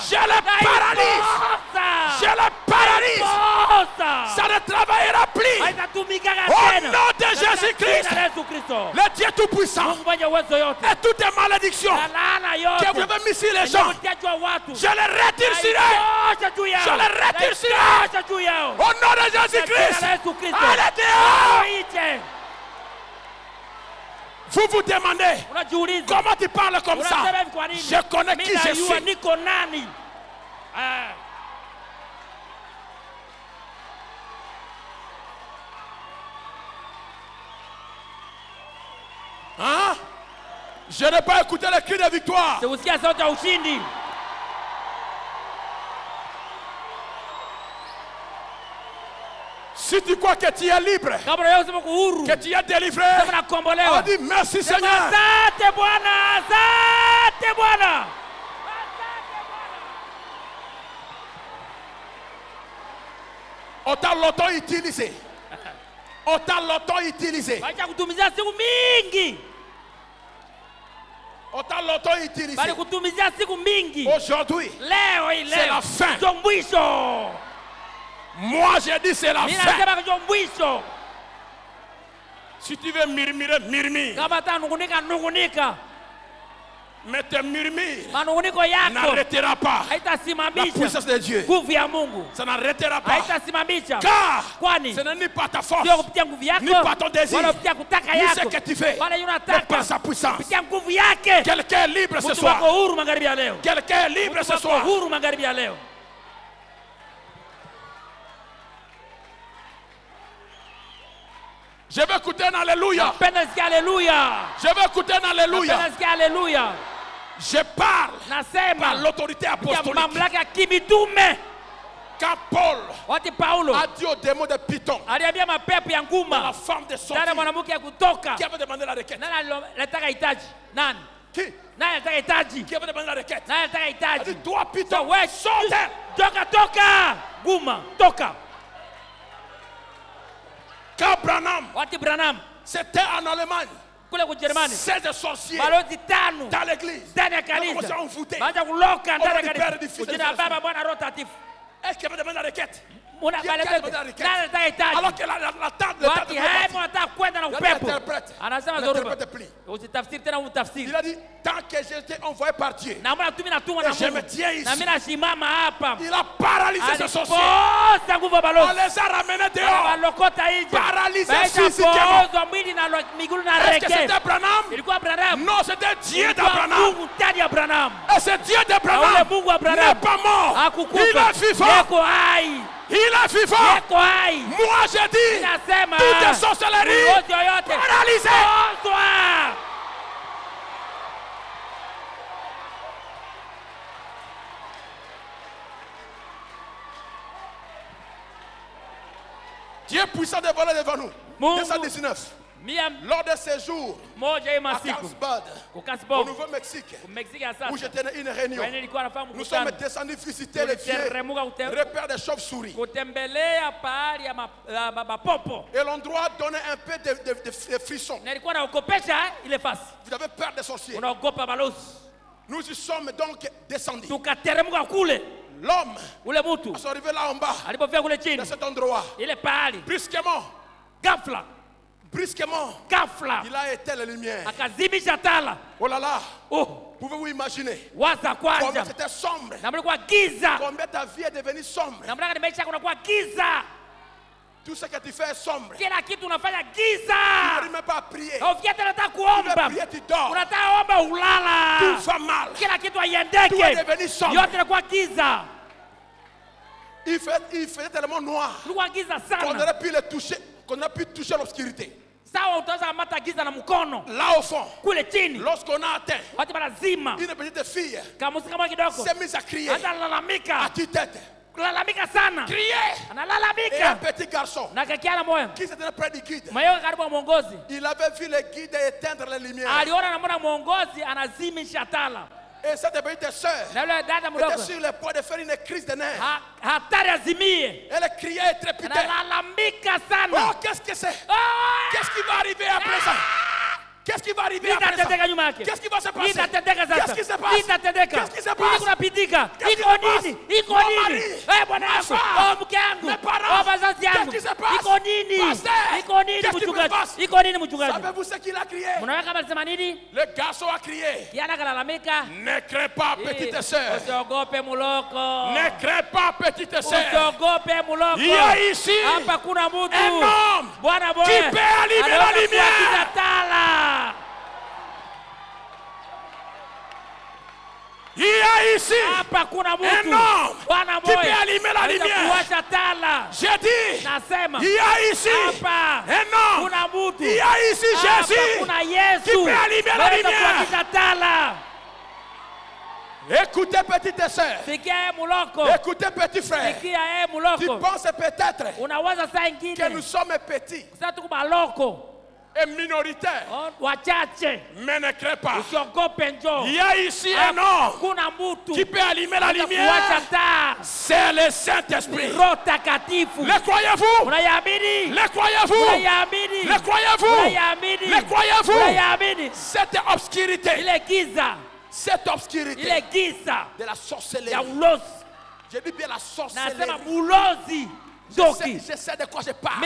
Je le paralyse. Je le paralyse. Ça ne travaillera plus. Au nom de Jésus-Christ, le Dieu Tout-Puissant, et toutes les malédictions que vous avez mis sur les gens, je les retire. Je les retire. Au nom de Jésus-Christ, allez dehors. Vous vous demandez comment tu parles comme ça. Je connais qui je suis. Hein? Je n'ai pas écouté le cri de victoire. Si tu crois que tu es libre, que tu es délivré, on dit merci Seigneur. On t'a longtemps utilisé. On t'a longtemps utilisé. On t'a longtemps utilisé. Aujourd'hui, c'est la fin. Moi, j'ai dit c'est la fin. Si tu veux murmurer, murmure. Mais tes murmures n'arrêtera pas la puissance de Dieu. Ça n'arrêtera pas. Car ce n'est ni par ta force, ni par ton désir, ni ce que tu fais, mais par sa puissance. Quelqu'un est libre ce soir. Quelqu'un est libre ce soir. Je vais écouter un alléluia. Je vais écouter un alléluia. Je parle par l'autorité apostolique. Quand Paul a dit au démon de Python, la femme de sortie, qui avait demandé la requête? Qui avait demandé la requête? Elle dit, toi Python, sortez. Quand Branham, c'était en Allemagne, 16 sorciers dans l'église. On foutait. Est-ce qu'il y avait demandé la requête? Alors que la table il a dit, tant que j'étais envoyé par Dieu, et je me tiens ici, il a paralysé ce sorcier. On les a ramenés dehors, paralysés physiquement. Est-ce que c'était Branham? Non, c'était Dieu d'Abraham. Et ce Dieu d'Abraham n'est pas mort. Il est vivant. Il est vivant. Moi j'ai dit, toutes les sorcelleries paralysées. Dieu puissant de voler devant nous. 219. Lors de ces jours, à Carlsbad, au Nouveau-Mexique, où j'étais dans une réunion, nous sommes descendus visiter les vieux repères des chauves-souris. Et l'endroit donnait un peu de frissons. Vous avez peur des sorciers. Nous y sommes donc descendus. L'homme est arrivé là en bas, dans cet endroit. Brusquement, il a éteint la lumière. Oh là là, pouvez-vous imaginer combien c'était sombre, combien ta vie est devenue sombre. Tout ce que tu fais est sombre. Tu n'arrives même pas à prier. Tu veux prier, tu dors. Tout va mal. Tout est devenu sombre. Il faisait tellement noir qu'on aurait pu le toucher, qu'on a pu toucher l'obscurité. Là au fond, lorsqu'on a atteint, une petite fille s'est mise à crier à tue-tête. Crier. Et un petit garçon qui était près du guide, il avait vu le guide éteindre les lumières. Et cette petite sœur était sur le point de faire une crise de nerfs. Elle criait et trépitait. Oh, qu'est-ce que c'est? Qu'est-ce qui va arriver après ça? Qu'est-ce qui va arriver après ça? Qu'est-ce qui va se passer? Qu'est-ce qui se passe? Qu'est-ce qui se passe? Ma femme, mes parents, qu'est-ce qui se passe? Qu'est-ce qui se passe? Savez-vous ce qu'il a crié? Le garçon a crié. Ne crains pas, petite sœur. Ne crains pas, petite sœur. Il y a ici un homme qui peut allumer la lumière. Il y a ici un homme qui peut allumer la lumière. J'ai dit, il y a ici un homme. Il y a ici Jésus qui peut allumer la lumière. Écoutez, petite sœur. Écoutez, petit frère. Tu penses peut-être que nous sommes petits et minoritaires. Mais ne crée pas. Il y a ici un homme qui peut allumer la lumière. C'est le Saint-Esprit. Le croyez-vous? Le croyez-vous? Le croyez-vous? Le croyez-vous? Cette obscurité. Cette obscurité de la sorcellerie. Je dis bien la sorcellerie. Je sais de quoi je parle.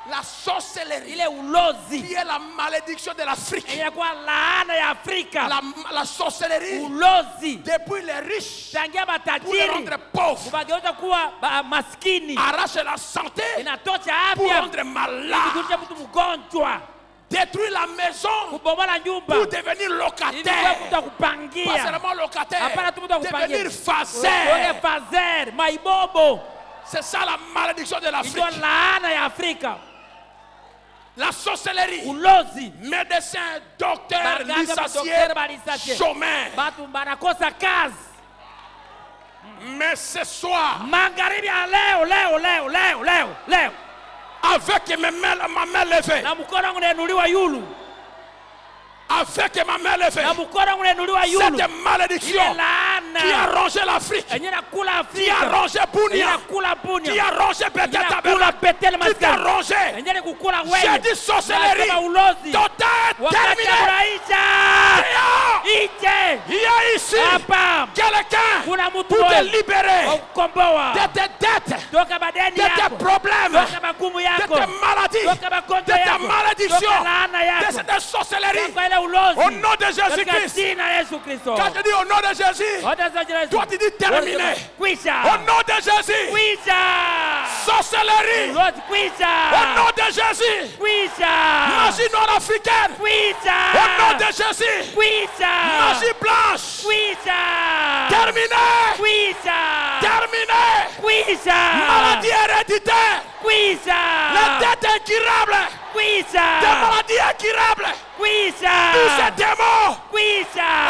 La sorcellerie qui est la malédiction de l'Afrique. La sorcellerie depuis les riches pour les rendre pauvres. Arrache la santé pour rendre malade. Détruire la maison pour devenir locataire. Pas seulement locataire, devenir fazer. C'est ça la malédiction de l'Afrique. La sorcellerie, médecin, docteur, licencié, chômeur. Mais ce soir, avec ma main levée, avec ma main levée, cette malédiction qui a rongé l'Afrique, qui a rongé Bunia, qui a rongé Bethel, qui a rongé, j'ai dit sorcellerie totale, terminée. Il y a ici quelqu'un pour te libérer de tes dettes, de tes problèmes, de tes maladies, de ta malédiction, de cette sorcellerie. Au nom de Jésus-Christ. Quand je dis au nom de Jésus, toi tu dis terminé. Au nom de Jésus. Sorcellerie. Au nom de Jésus. Magie nord-africaine. Au nom de Jésus. Magie blanche. Terminé. Terminé. Maladie héréditaire. La dette incurable. Des maladies incurables. Tous ces démons.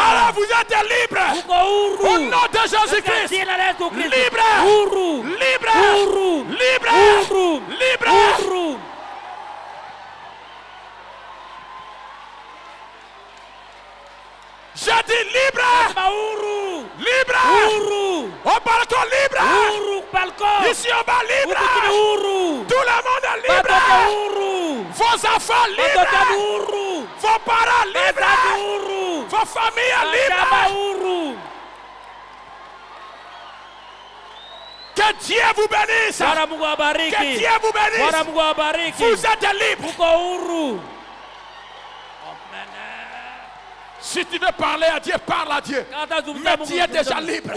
Alors vous êtes libres. Au nom de Jésus-Christ. Libre. Libre. Libre. Libre. J'ai dit libre. Libre. Au balcon libre. Ici au bas libre. Tout le monde est libre. Vos enfants libres. Vos parents libres. Vos familles libres. Que Dieu vous bénisse. Que Dieu vous bénisse. Vous êtes libres. Si tu veux parler à Dieu, parle à Dieu. Mais tu es déjà libre.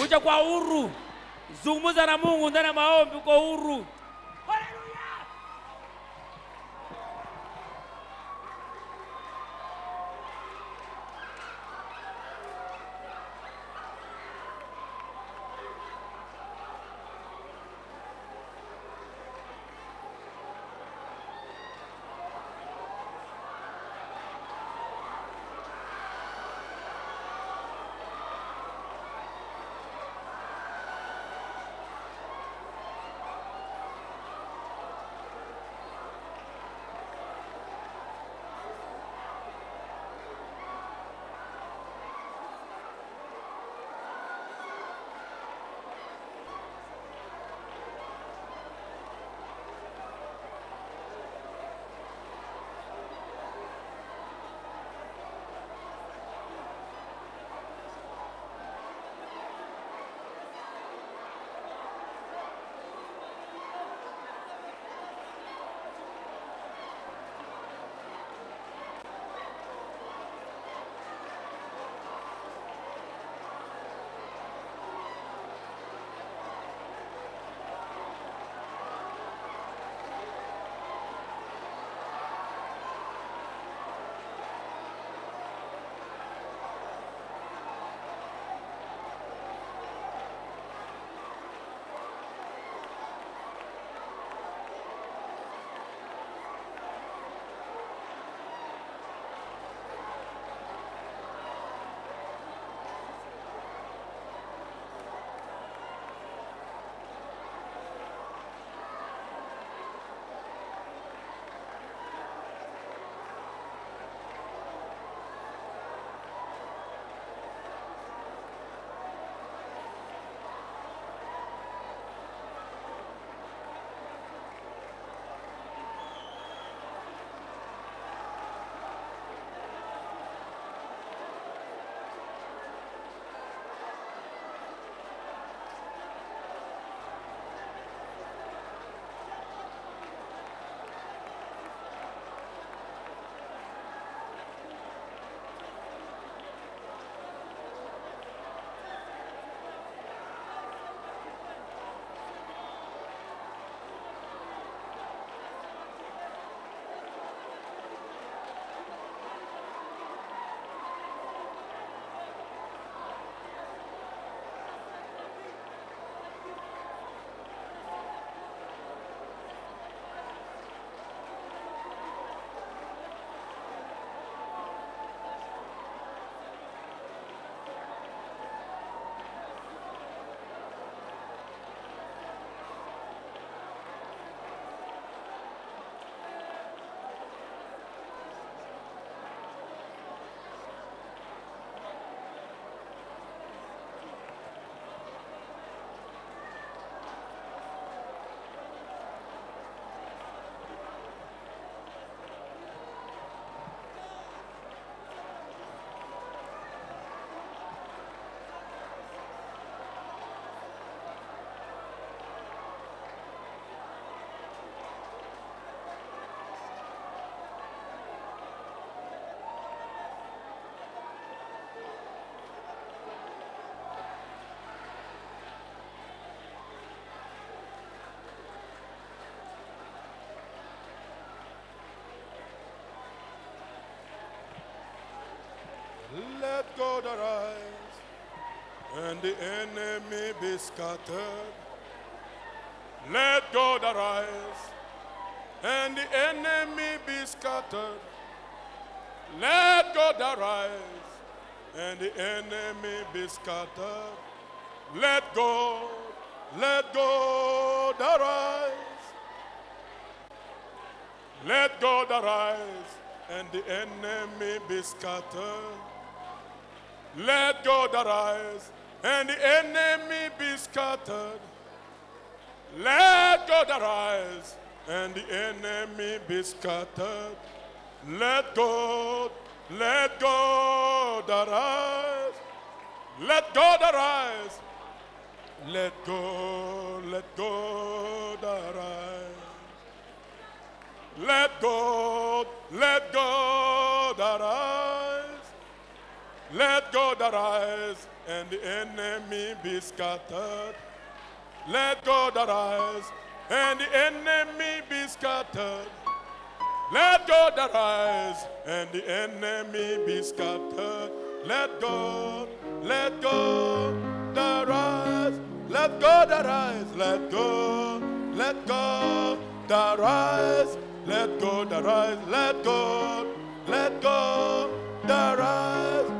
the enemy be scattered. Let God arise, and the enemy be scattered. Let God arise, and the enemy be scattered. Let God arise. Let God arise, and the enemy be scattered. Let God arise, and the enemy be scattered. Let God arise, and the enemy be scattered. Let God arise. Let God arise. Let God arise. Let God arise. Let God arise, and the enemy be scattered. Let God arise, and the enemy be scattered. Let God arise, and the enemy be scattered. Let God arise. Let God arise. Let God arise. Let God arise. Let God arise.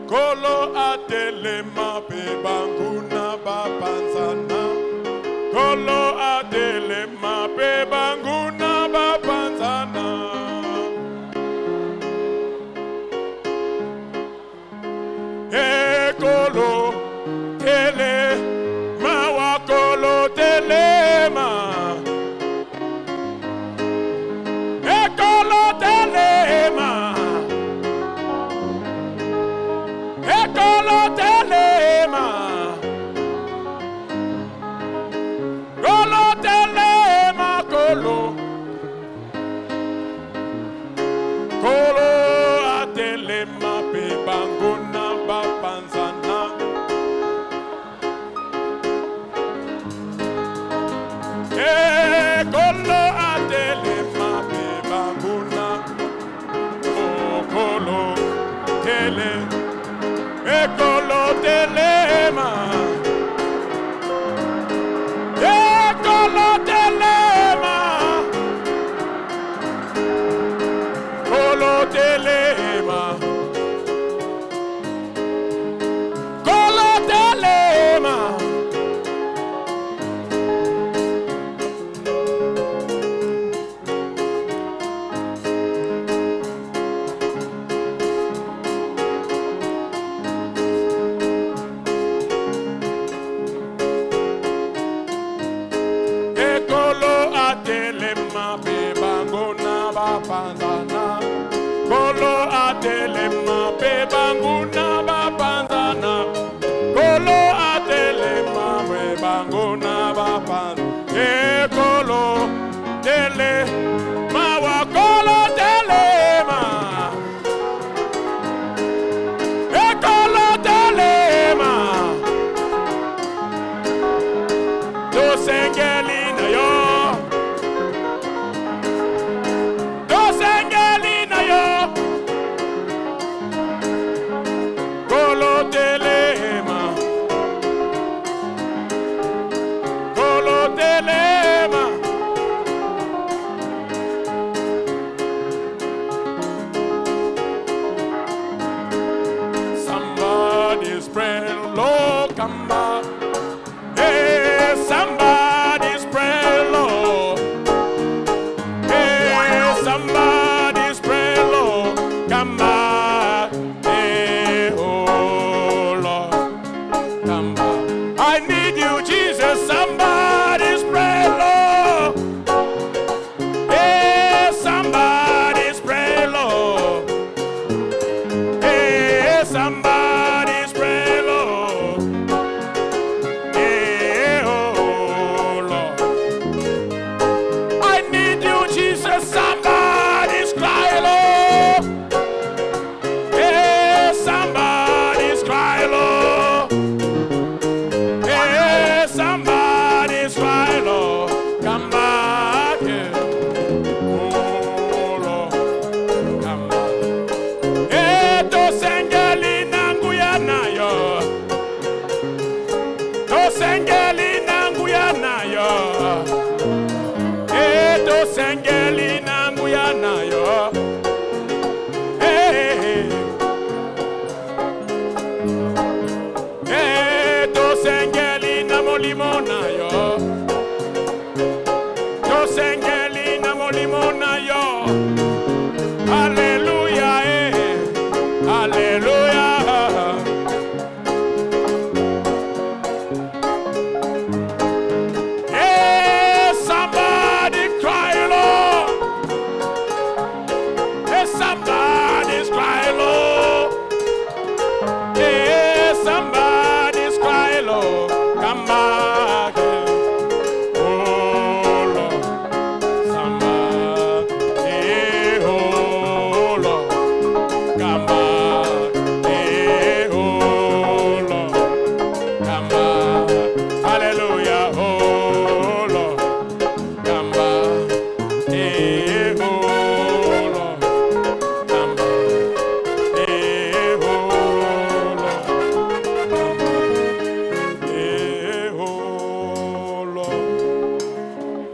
Kolo atelema pe banguna bapanzana. Kolo atelema pe banguna bapanzana. E kolo tele mawa kolo telema. E kolo telema. E kolo telema. Kolo telema kolo. Kolo atelema pe banguna bapanzana. E kolo atelema pe banguna. Oh kolo tele. E kolo telema. E kolo telema. Kolo telema. Kolo telema. Atelema pe banguna bapanzana. Kolo atelema pe banguna bapanzana. Kolo atelema pe banguna bapanzana. E kolo tele mawa kolo telema. E kolo telema. Do sengelina yo. Kolo telema. Kolo telema. Somebody's praying, Lord, come back. Hey, somebody's praying.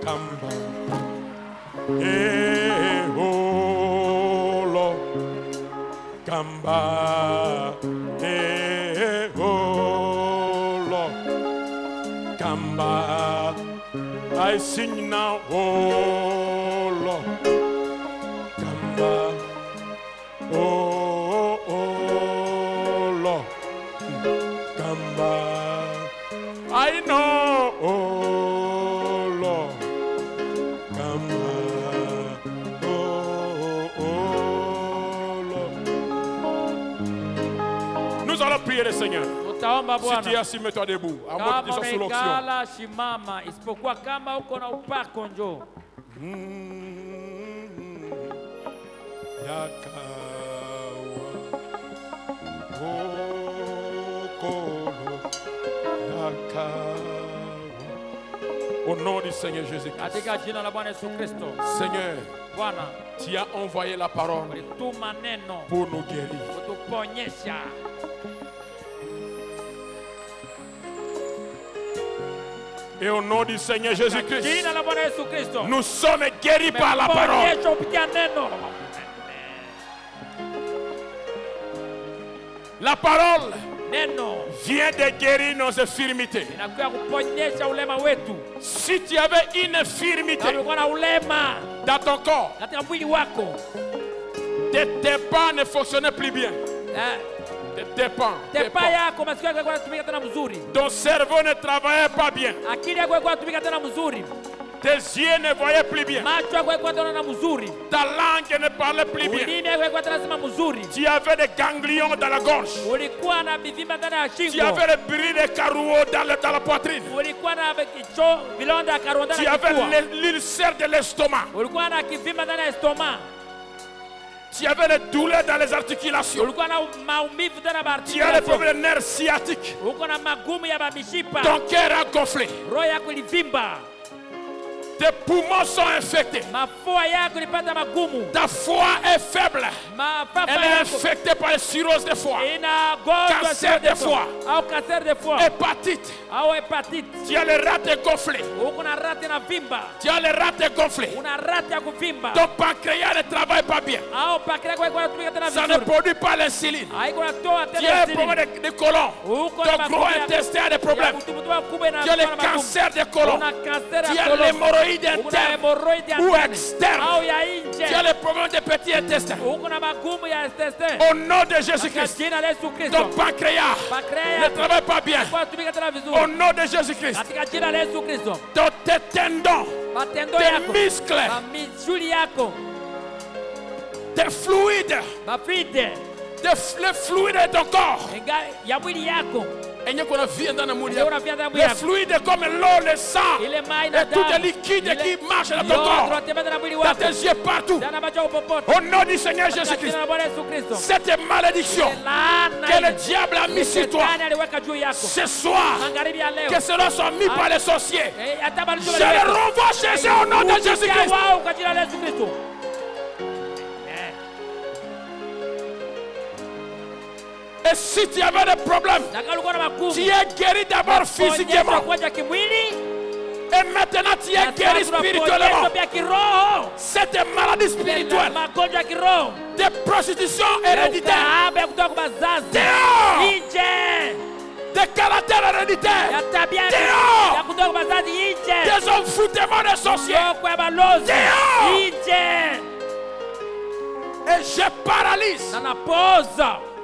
Kamba. Eh, oh Lord. Kamba. Eh, oh Lord. Kamba. I sing now, oh Lord. Kamba. Oh, oh Lord. Kamba. I know, oh Lord. Kamba. Oh, oh Lord. Nous allons prier le Seigneur. Si tu es assis, mets-toi debout. À moins que tu sois sous l'onction. Au nom du Seigneur Jésus-Christ. Seigneur, tu as envoyé la parole pour nous guérir. Et au nom du Seigneur Jésus-Christ, nous sommes guéris par la parole. La parole vient de guérir nos infirmités. Si tu avais une infirmité dans ton corps, tes pas ne fonctionnaient plus bien. Ton cerveau ne travaillait pas bien. Tes yeux ne voyaient plus bien. Ta langue ne parlait plus bien. Tu avais des ganglions dans la gorge. Tu avais le bruit des carreaux dans la poitrine. Tu avais l'ulcère de l'estomac. Tu avais les douleurs dans les articulations. Tu as les problèmes de nerfs sciatiques. Ton cœur a gonflé. Tes poumons sont infectés. Ta foi est faible. Elle est infectée par la cirrhose de foie, cancer de foie, hépatite. Tu as les rats gonflés. Tu as les rats gonflés. Ton pancréas ne travaille pas bien. Ça ne produit pas l'insuline. Tu as des problèmes de côlon. Ton gros intestin a des problèmes. Tu as le cancer de côlon. Tu as l'hémorroïde interne ou externe. Tu as les problèmes de petits intestins. Au nom de Jésus-Christ, ton pancréas ne travaille pas bien. Au nom de Jésus-Christ, tes tendons, tes muscles, tes fluides, les fluides de ton corps. Les fluides comme l'eau, le sang et tout le liquide qui marche dans ton corps, dans tes yeux partout. Au nom du Seigneur Jésus-Christ, cette malédiction que le diable a mis sur toi ce soir, que cela soit mis par les sorciers, je le renvoie chez eux au nom de Jésus-Christ. Et si tu avais des problèmes, tu es guéri d'abord physiquement. Et maintenant tu es guéri spirituellement. Cette maladie spirituelle de prostitution héréditaire, dehors, de caractère héréditaire, dehors, des envoûtements de sorciers, dehors. Et je paralyse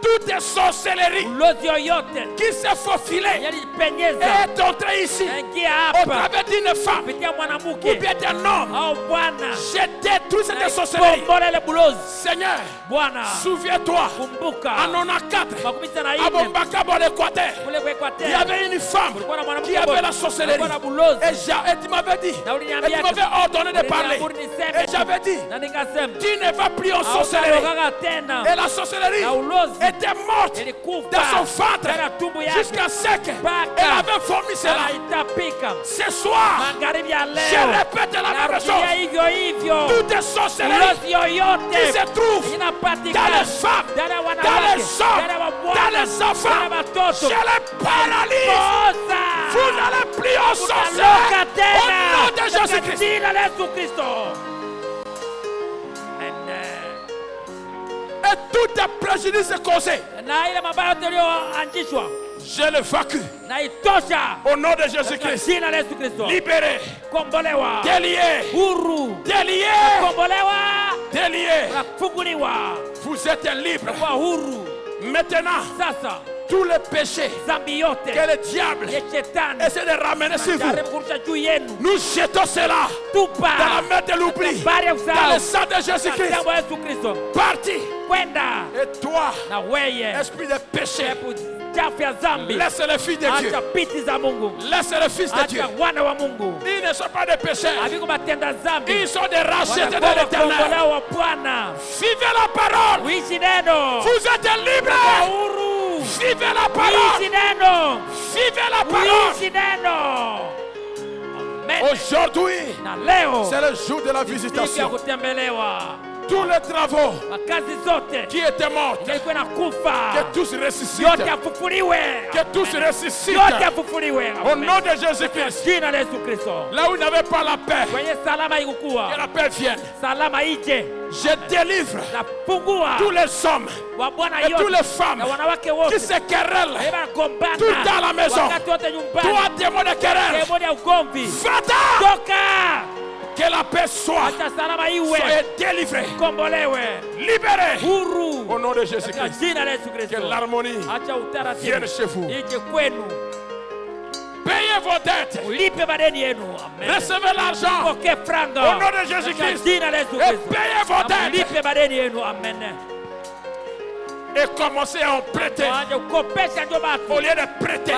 toute sorcellerie qui s'est faufilée et est entrée ici au travers d'une femme ou bien d'un homme. Je détruis cette sorcellerie. Seigneur, souviens-toi, en 94, à Bombaka, dans l'Équateur, il y avait une femme qui avait la sorcellerie. Et tu m'avais dit, et tu m'avais ordonné de parler. Et j'avais dit, tu ne vas plus en sorcellerie. Et la sorcellerie était morte dans son ventre jusqu'à ce qu'elle avait formé cela. Ce soir, je répète la même chose. Toutes les sorcelleries qui se trouvent dans les femmes, dans les hommes, dans les enfants, je les paralyse. Vous n'allez plus en sorcellerie. Au nom de Jésus-Christ. Et tout est préjudice causé, je l'évacue. Au nom de Jésus-Christ. Libéré. Délié. Délié. Vous êtes libre. Maintenant, tous les péchés que le diable essaie de ramener sur vous, nous jetons cela dans la main de l'oubli, dans le sang de Jésus-Christ. Parti. Et toi, esprit de péché, laisse le Fils de Dieu. Laisse le Fils de Dieu. Ils ne sont pas des pécheurs. Ils sont des rachetés de l'Éternel. Vivez la parole. Vous êtes libres. Vivez la parole. Vivez la parole. Aujourd'hui, c'est le jour de la visitation. Tous les travaux qui étaient morts, que tous ressuscitent. Que tous ressuscitent. Au nom de Jésus-Christ. Là où il n'y avait pas la paix, que la paix vienne. Je délivre tous les hommes et toutes les femmes qui se querellent tout dans la maison. Toi, démon de querelle, va-t'en. Que la paix soit délivrée, libérée au nom de Jésus-Christ. Que l'harmonie vienne chez vous. Payez vos dettes. Recevez l'argent au nom de Jésus-Christ. Et payez vos dettes. Et commencez à en prêter. Au lieu de prêter,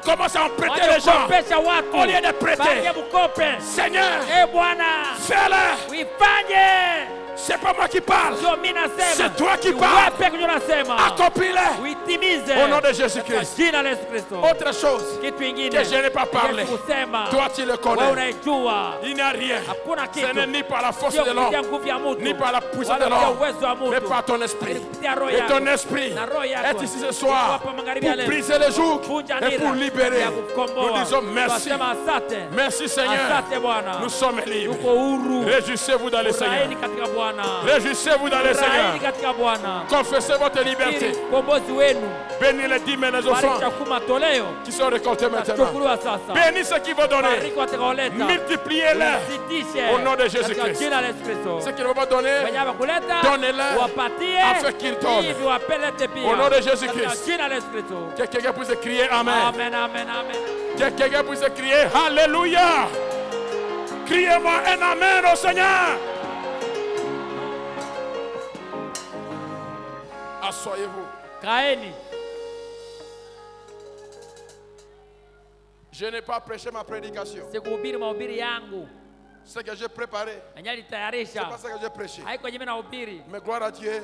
commencez à en prêter les gens. Au lieu de prêter, Seigneur, fais-le. C'est pas moi qui parle, c'est toi qui parles. Accomplis-le au nom de Jésus-Christ. Autre chose que je n'ai pas parlé, toi tu le connais. Il n'y a rien. Ce n'est ni par la force de l'homme, ni par la puissance de l'homme, mais par ton esprit. Et ton esprit est ici ce soir pour briser les jougs et pour libérer. Nous disons merci. Merci Seigneur. Nous sommes libres. Réjouissez-vous dans le Seigneur. Réjouissez-vous dans le Seigneur. Confessez votre liberté. Bénis les dîmes et les offrandes qui sont récoltés maintenant. Bénis ceux qui vont donner. Multipliez-les au nom de Jésus-Christ. Ceux qui ne vont pas donner, donnez-les afin qu'ils donnent. Au nom de Jésus-Christ. Que quelqu'un puisse crier Amen. Que quelqu'un puisse crier Alléluia. Criez-moi un Amen au Seigneur. Asseyez-vous. Je n'ai pas prêché ma prédication. Ce que j'ai préparé, c'est pas ce que j'ai prêché. Mais gloire à Dieu,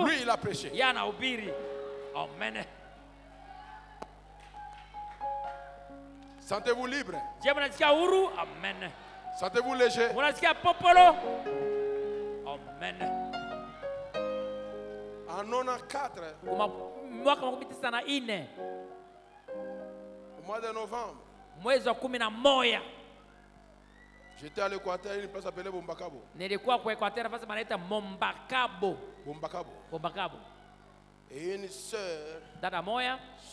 lui il a prêché. Sentez-vous libre? Sentez-vous léger? En 94, au mois de novembre, j'étais à l'Équateur, une place appelée Bombakabo. Bombakabo. Et une sœur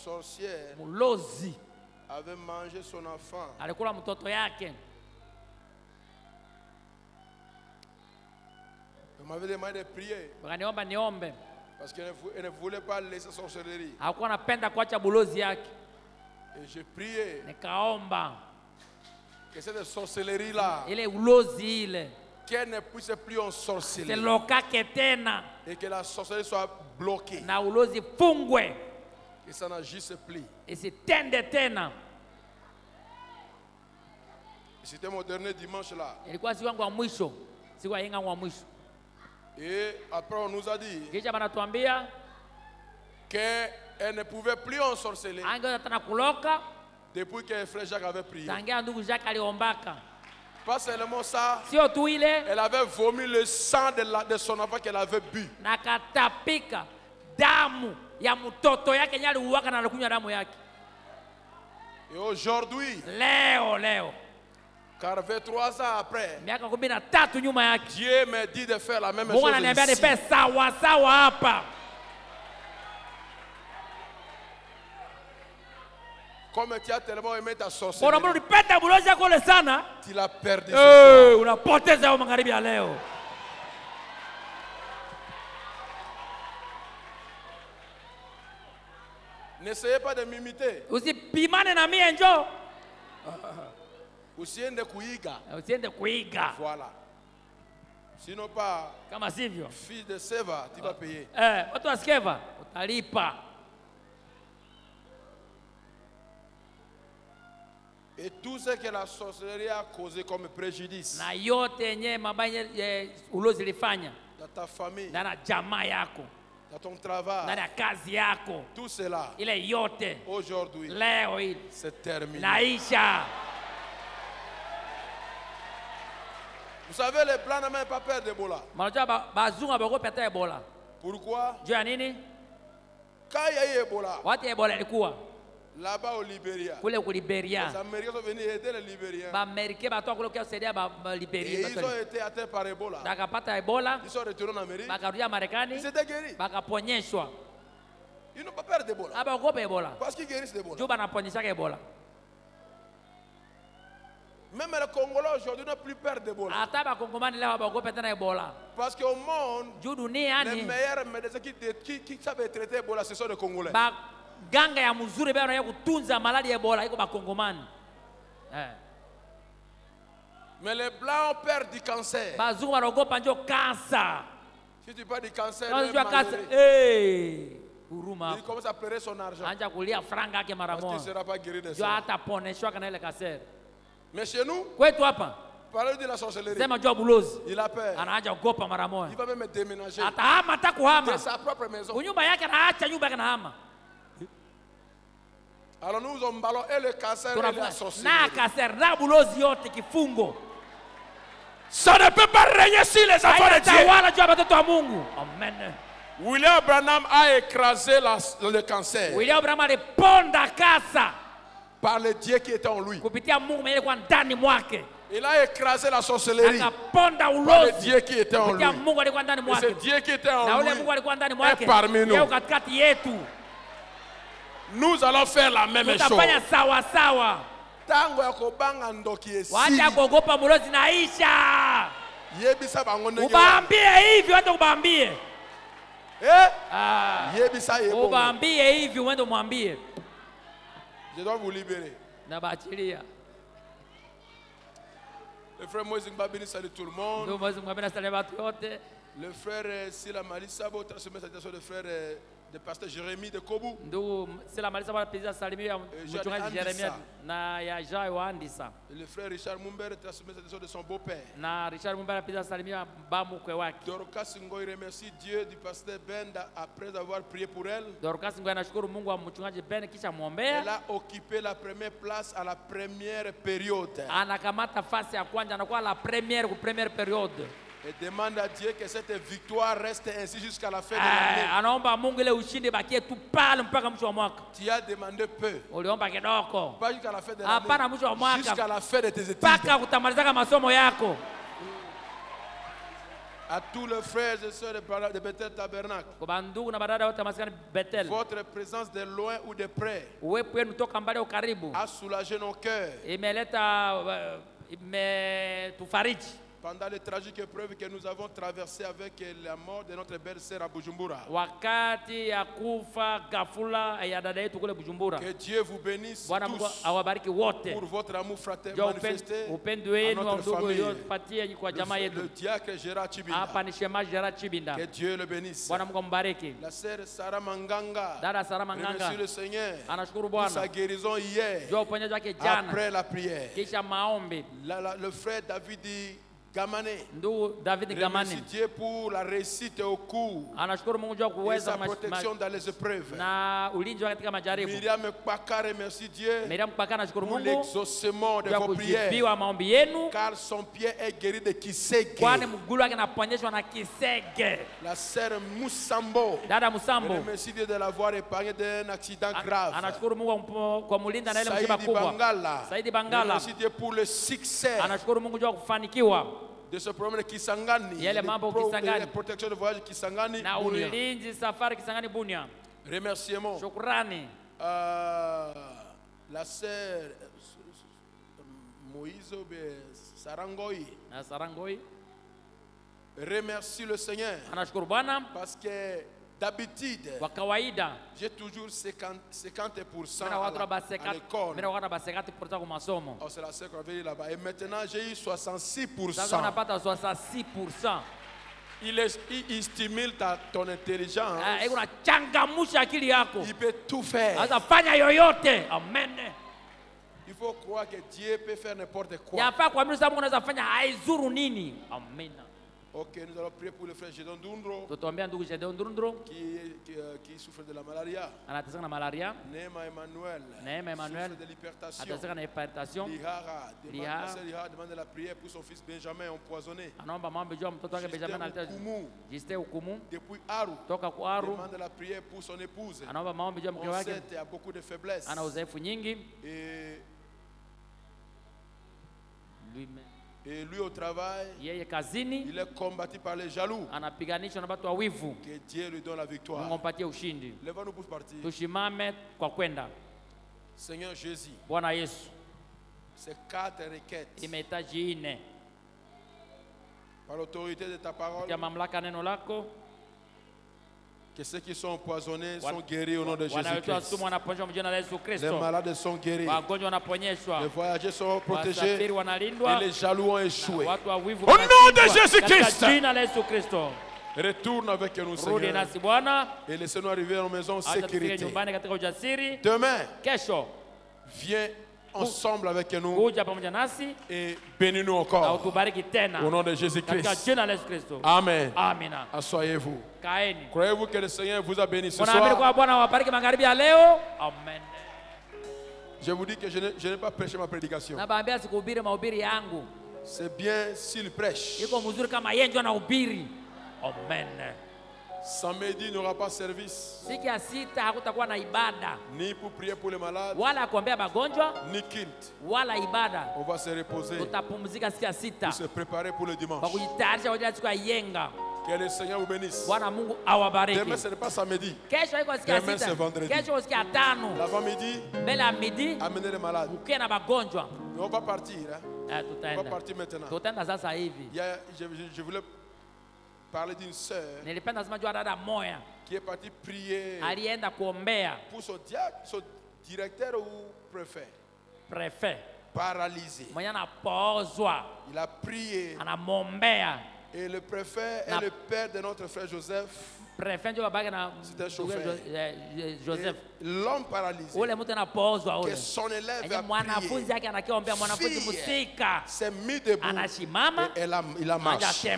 sorcière avait mangé son enfant. Elle m'avait demandé de prier. Parce qu'elle ne voulait pas laisser sorcellerie. Et j'ai prié que cette sorcellerie-là, qu'elle ne puisse plus ensorceler. Et que la sorcellerie soit bloquée. Que ça n'agisse plus. C'était mon dernier dimanche là. Et après on nous a dit qu'elle ne pouvait plus ensorceler depuis que frère Jacques avait prié. Pas seulement ça, elle avait vomi le sang de son enfant qu'elle avait bu. Et aujourd'hui, Car 23 ans après, miaka 13 nyuma yake, Dieu me dit de faire la même Mungu chose ananiambia ici. nife sawa sawa hapa. Comme tu as tellement aimé ta Bora sorcellerie, mbona ulipenda bulozi yako ile sana? tu l'as perdu ce soir. Unapoteza hapo magharibi ya leo. N'essayez pas de m'imiter. Usipimane na mie njoo. Usiende kuiga. Usiende kuiga. Voilà. Sinon pas, Kama sivyo, fils de Seva, tu vas payer. watu wa Skeva utalipa. Et tout ce que la sorcellerie a causé comme préjudice Na yote yenye mabaya ulozi lifanya dans ta famille, ndani ya jamaa yako, dans ton travail, ndani ya kazi yako, tout cela, ile yote aujourd'hui, leo hii c'est terminé. naisha. Vous savez, les Blancs n'ont même pas peur d'Ebola. Mnajua bazungu baogopa hata Ebola. Pourquoi? Juu ya nini? Quand il y a eu Ebola, Watu Ebola ilikuwa là-bas au Libéria, kule ku Liberia. les Américains sont venus aider les Libériens. Ba Amerika batoka kule kwa kusaidia ba Et Liberia. ils ont été atteints par Ebola. Bakapata Ebola, Ils sont retournés en Amérique. bakarudia Marekani, Ils étaient guéris. bakaponyeshwa. Ils n'ont pas peur d'Ebola. Abaogopa Ebola. Parce qu'ils guérissent d'Ebola. Juu banaponyeshaka Ebola. Même les Congolais aujourd'hui n'ont plus peur d'Ebola. Hata bakongomani leo baogopa tena Ebola. Parce qu'au monde, Juu les duniani meilleurs médecins qui savent traiter Ebola, ce sont les Congolais. baganga ya mzuri bado ya kutunza malaria ya Ebola iko bakongomani. Mais les Blancs ont peur du cancer. Bazungu wanaogopa njo kansa. Si tu parles du cancer, Kama il unajua kansa, huruma. il commence à pleurer son argent. Anja kulia franga yake mara Parce qu'il ne moja. sera pas guéri de Jo ça. hata poneshwa kana ile kanser. Mais chez nous, Kwetu hapa parlez de la sorcellerie. sema jua bulozi. Il a peur. Anaanza kugopa mara Il moja. va même déménager Atahama hata kuhama. de sa propre maison. Kunyumba yake anaacha nyumba yake nahama. Alors nous emballons et le cancer et la Na sorcellerie. kanser na bulozi yote kifungo. Ça ne peut pas régner sur les enfants de Dieu. Tawala jua watoto wa Mungu. Amen. William Branham a écrasé le cancer William Branham aliponda kasa par le Dieu qui était en lui. kupitia Mungu mwenye kwa ndani mwake. Il a écrasé la sorcellerie Akaponda par le ulozi Dieu qui était en lui. kupitia Mungu alikuwa ndani Et mwake. ce Dieu qui était Na en ule lui Mungu alikuwa ndani mwake. est parmi nous. Yeye katikati yetu. Nous allons faire la même chose. Tutafanya sawa sawa. Tango ya kobanga ndoki esili. Wacha kuogopa mulozi naisha. Yebisa bango ndenge. Ubaambie hivi wende ubaambie. Yebisa yebo. Ubaambie hivi wende umwambie. Je dois vous libérer. Na baachilia. Le frère Moïse Mbabini salue tout le monde. Ndio mwezi mwambie na watu yote. Le frère Sila Malisabo transmet sa salutation, le frère de pasteur Jérémie de Kobu. Ndugu Sila Malisa bwana pizza salimia mchungaji Jeremia na ya Jai wa Andisa. Et le frère Richard Mumbere transmet sa salutation de son beau-père. Na Richard Mumbere pizza salimia bamu kwe wake. Dorcas Ngoy remercie Dieu du pasteur Ben après avoir prié pour elle. Dorcas Ngoy anashukuru Mungu wa mchungaji Ben kisha muombea. Elle a occupé la première place à la première période. Anakamata fasi ya kwanza anakuwa la première période. Et demande à Dieu que cette victoire reste ainsi jusqu'à la fin de l'année. Anaomba Mungu ile ushindi bakie tu pale mpaka mwisho wa mwaka. Tu as demandé peu. Uliomba kidogo. Pas jusqu'à la fin de Hapana mwisho wa l'année. mwaka. Jusqu'à la fin de tes études. Mpaka utamalizaka masomo yako. À tous les frères et sœurs de Bethel Tabernacle. Kwa ndugu na badada wote maskani Bethel. Votre présence de loin ou de près Uwepo wenu toka mbali au karibu. a soulagé nos cœurs. Imeleta imetufariji. Pendant les tragiques épreuves que nous avons traversées avec la mort de notre belle-sœur à Bujumbura. Wakati ya kufa ghafula ya dada yetu kule Bujumbura. Que Dieu vous bénisse Bwana Mungu tous awabariki wote. pour votre amour fraternel Jo manifesté upendo à wenu wa notre ndugu famille. yopatie kwa jamaa Le yetu. diacre Gérard Chibinda. Hapa ni shemaji Gerard Chibinda. Que Dieu le bénisse. Bwana Mungu ambariki. La sœur Sarah Manganga. Dada Sara Manganga Remercie le Seigneur anashukuru pour sa Bwana. guérison hier Jo uponyaji wake jana après la prière. kisha maombi. Le frère David Gamane. Ndugu David Gamani. Remercie Dieu pour la réussite au cours. Anashukuru Mungu juu ya Et kuweza sa protection dans les épreuves. na ulinzi wake katika majaribu. Miriam Kpaka remercie Dieu. Miriam Kpaka anashukuru pour Mungu l'exaucement de vos prières. kujibiwa maombi yenu. Car son pied est guéri de kisege. Kwani mguu wake unaponyeshwa na kisege. La sœur Moussambo. Dada Musambo. Remercie Dieu de l'avoir épargné d'un accident grave. Anashukuru Mungu kwa mulinda na ile msiba kubwa. Saidi Bangala. Remercie Dieu pour le succès. Anashukuru Mungu juu ya kufanikiwa. De ce problème de Kisangani. Yale mambo Kisangani. La protection de voyage Kisangani. Na ulinzi safari Kisangani Bunia. Remerciements. Shukrani. La sœur Moïse Sarangoi. Sarangoi. Remercie le Seigneur. Anashukuru Bwana. Parce que d'habitude, kwa kawaida j'ai toujours 50% à l'école. Oh, c'est la sœur qu'on avait là-bas. Et maintenant, j'ai eu 66%. Il stimule ton intelligence. Il peut tout faire. Amen. Il faut croire que Dieu peut faire n'importe quoi. Amen. Ok, nous allons prier pour le frère Gédon Dundro qui souffre de la malaria. Nema Emmanuel souffre de l'hypertension. Lihara demande la prière pour son fils Benjamin empoisonné. Depuis Aru demande la prière pour son épouse. Monsette a beaucoup de faiblesses. Et lui au travail, il est combattu par les jaloux. Que Dieu lui donne la victoire. Lève-nous pour partir. Seigneur Jésus, ces 4 requêtes, par l'autorité de ta parole, que ceux qui sont empoisonnés sont guéris au nom de Jésus-Christ. Les malades sont guéris. Les voyageurs sont protégés. Et les jaloux ont échoué. Au nom de Jésus-Christ. Retourne avec nous, Seigneur. Et laissez-nous arriver à nos maisons en sécurité. Demain, viens ensemble avec nous et bénis-nous encore au nom de Jésus-Christ. Amen. Asseyez-vous. Croyez-vous que le Seigneur vous a béni ce soir? Je vous dis que je n'ai pas prêché ma prédication. C'est bien s'il prêche. Samedi, il n'y aura pas de service. Ni pour prier pour les malades, ni culte. On va se reposer pour se préparer pour le dimanche. Que le Seigneur vous bénisse. Demain, ce n'est pas samedi. Demain, c'est vendredi. L'avant-midi, amenez les malades. On va partir. On va partir maintenant. Je voulais parler d'une sœur qui est partie prier pour son directeur ou préfet paralysé. Il a prié. Et le préfet est le père de notre frère Joseph. C'est un chauffeur. L'homme paralysé, que son élève a prié, s'est mis debout et il a marché.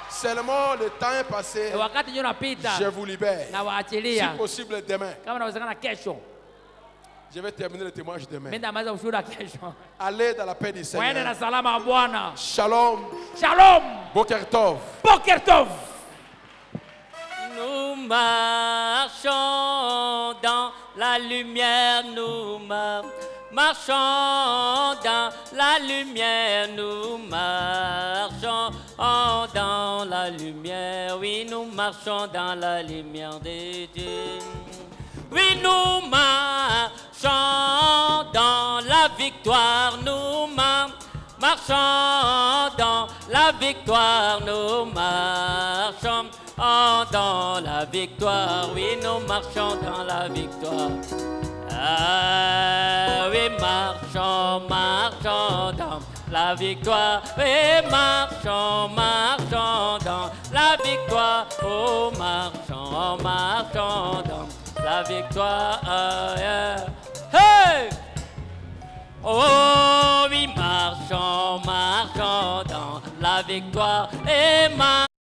Seulement le temps est passé. Je vous libère. Si possible demain. Je vais terminer le témoignage demain. Allez dans la paix du Seigneur. Shalom. Shalom. Boker Tov. Boker Tov. Nous marchons dans la lumière, nous marchons dans la lumière, nous marchons dans la lumière, oui, nous marchons dans la lumière de Dieu. Oui, nous marchons dans la victoire, nous marchons dans la victoire, nous marchons dans la victoire, oui, nous marchons dans la victoire. Ah, oui, marchons dans la victoire, oui, marchons dans la victoire, oh, marchons dans la victoire, yeah. Hey! Oh, oui, marchons victoire est ma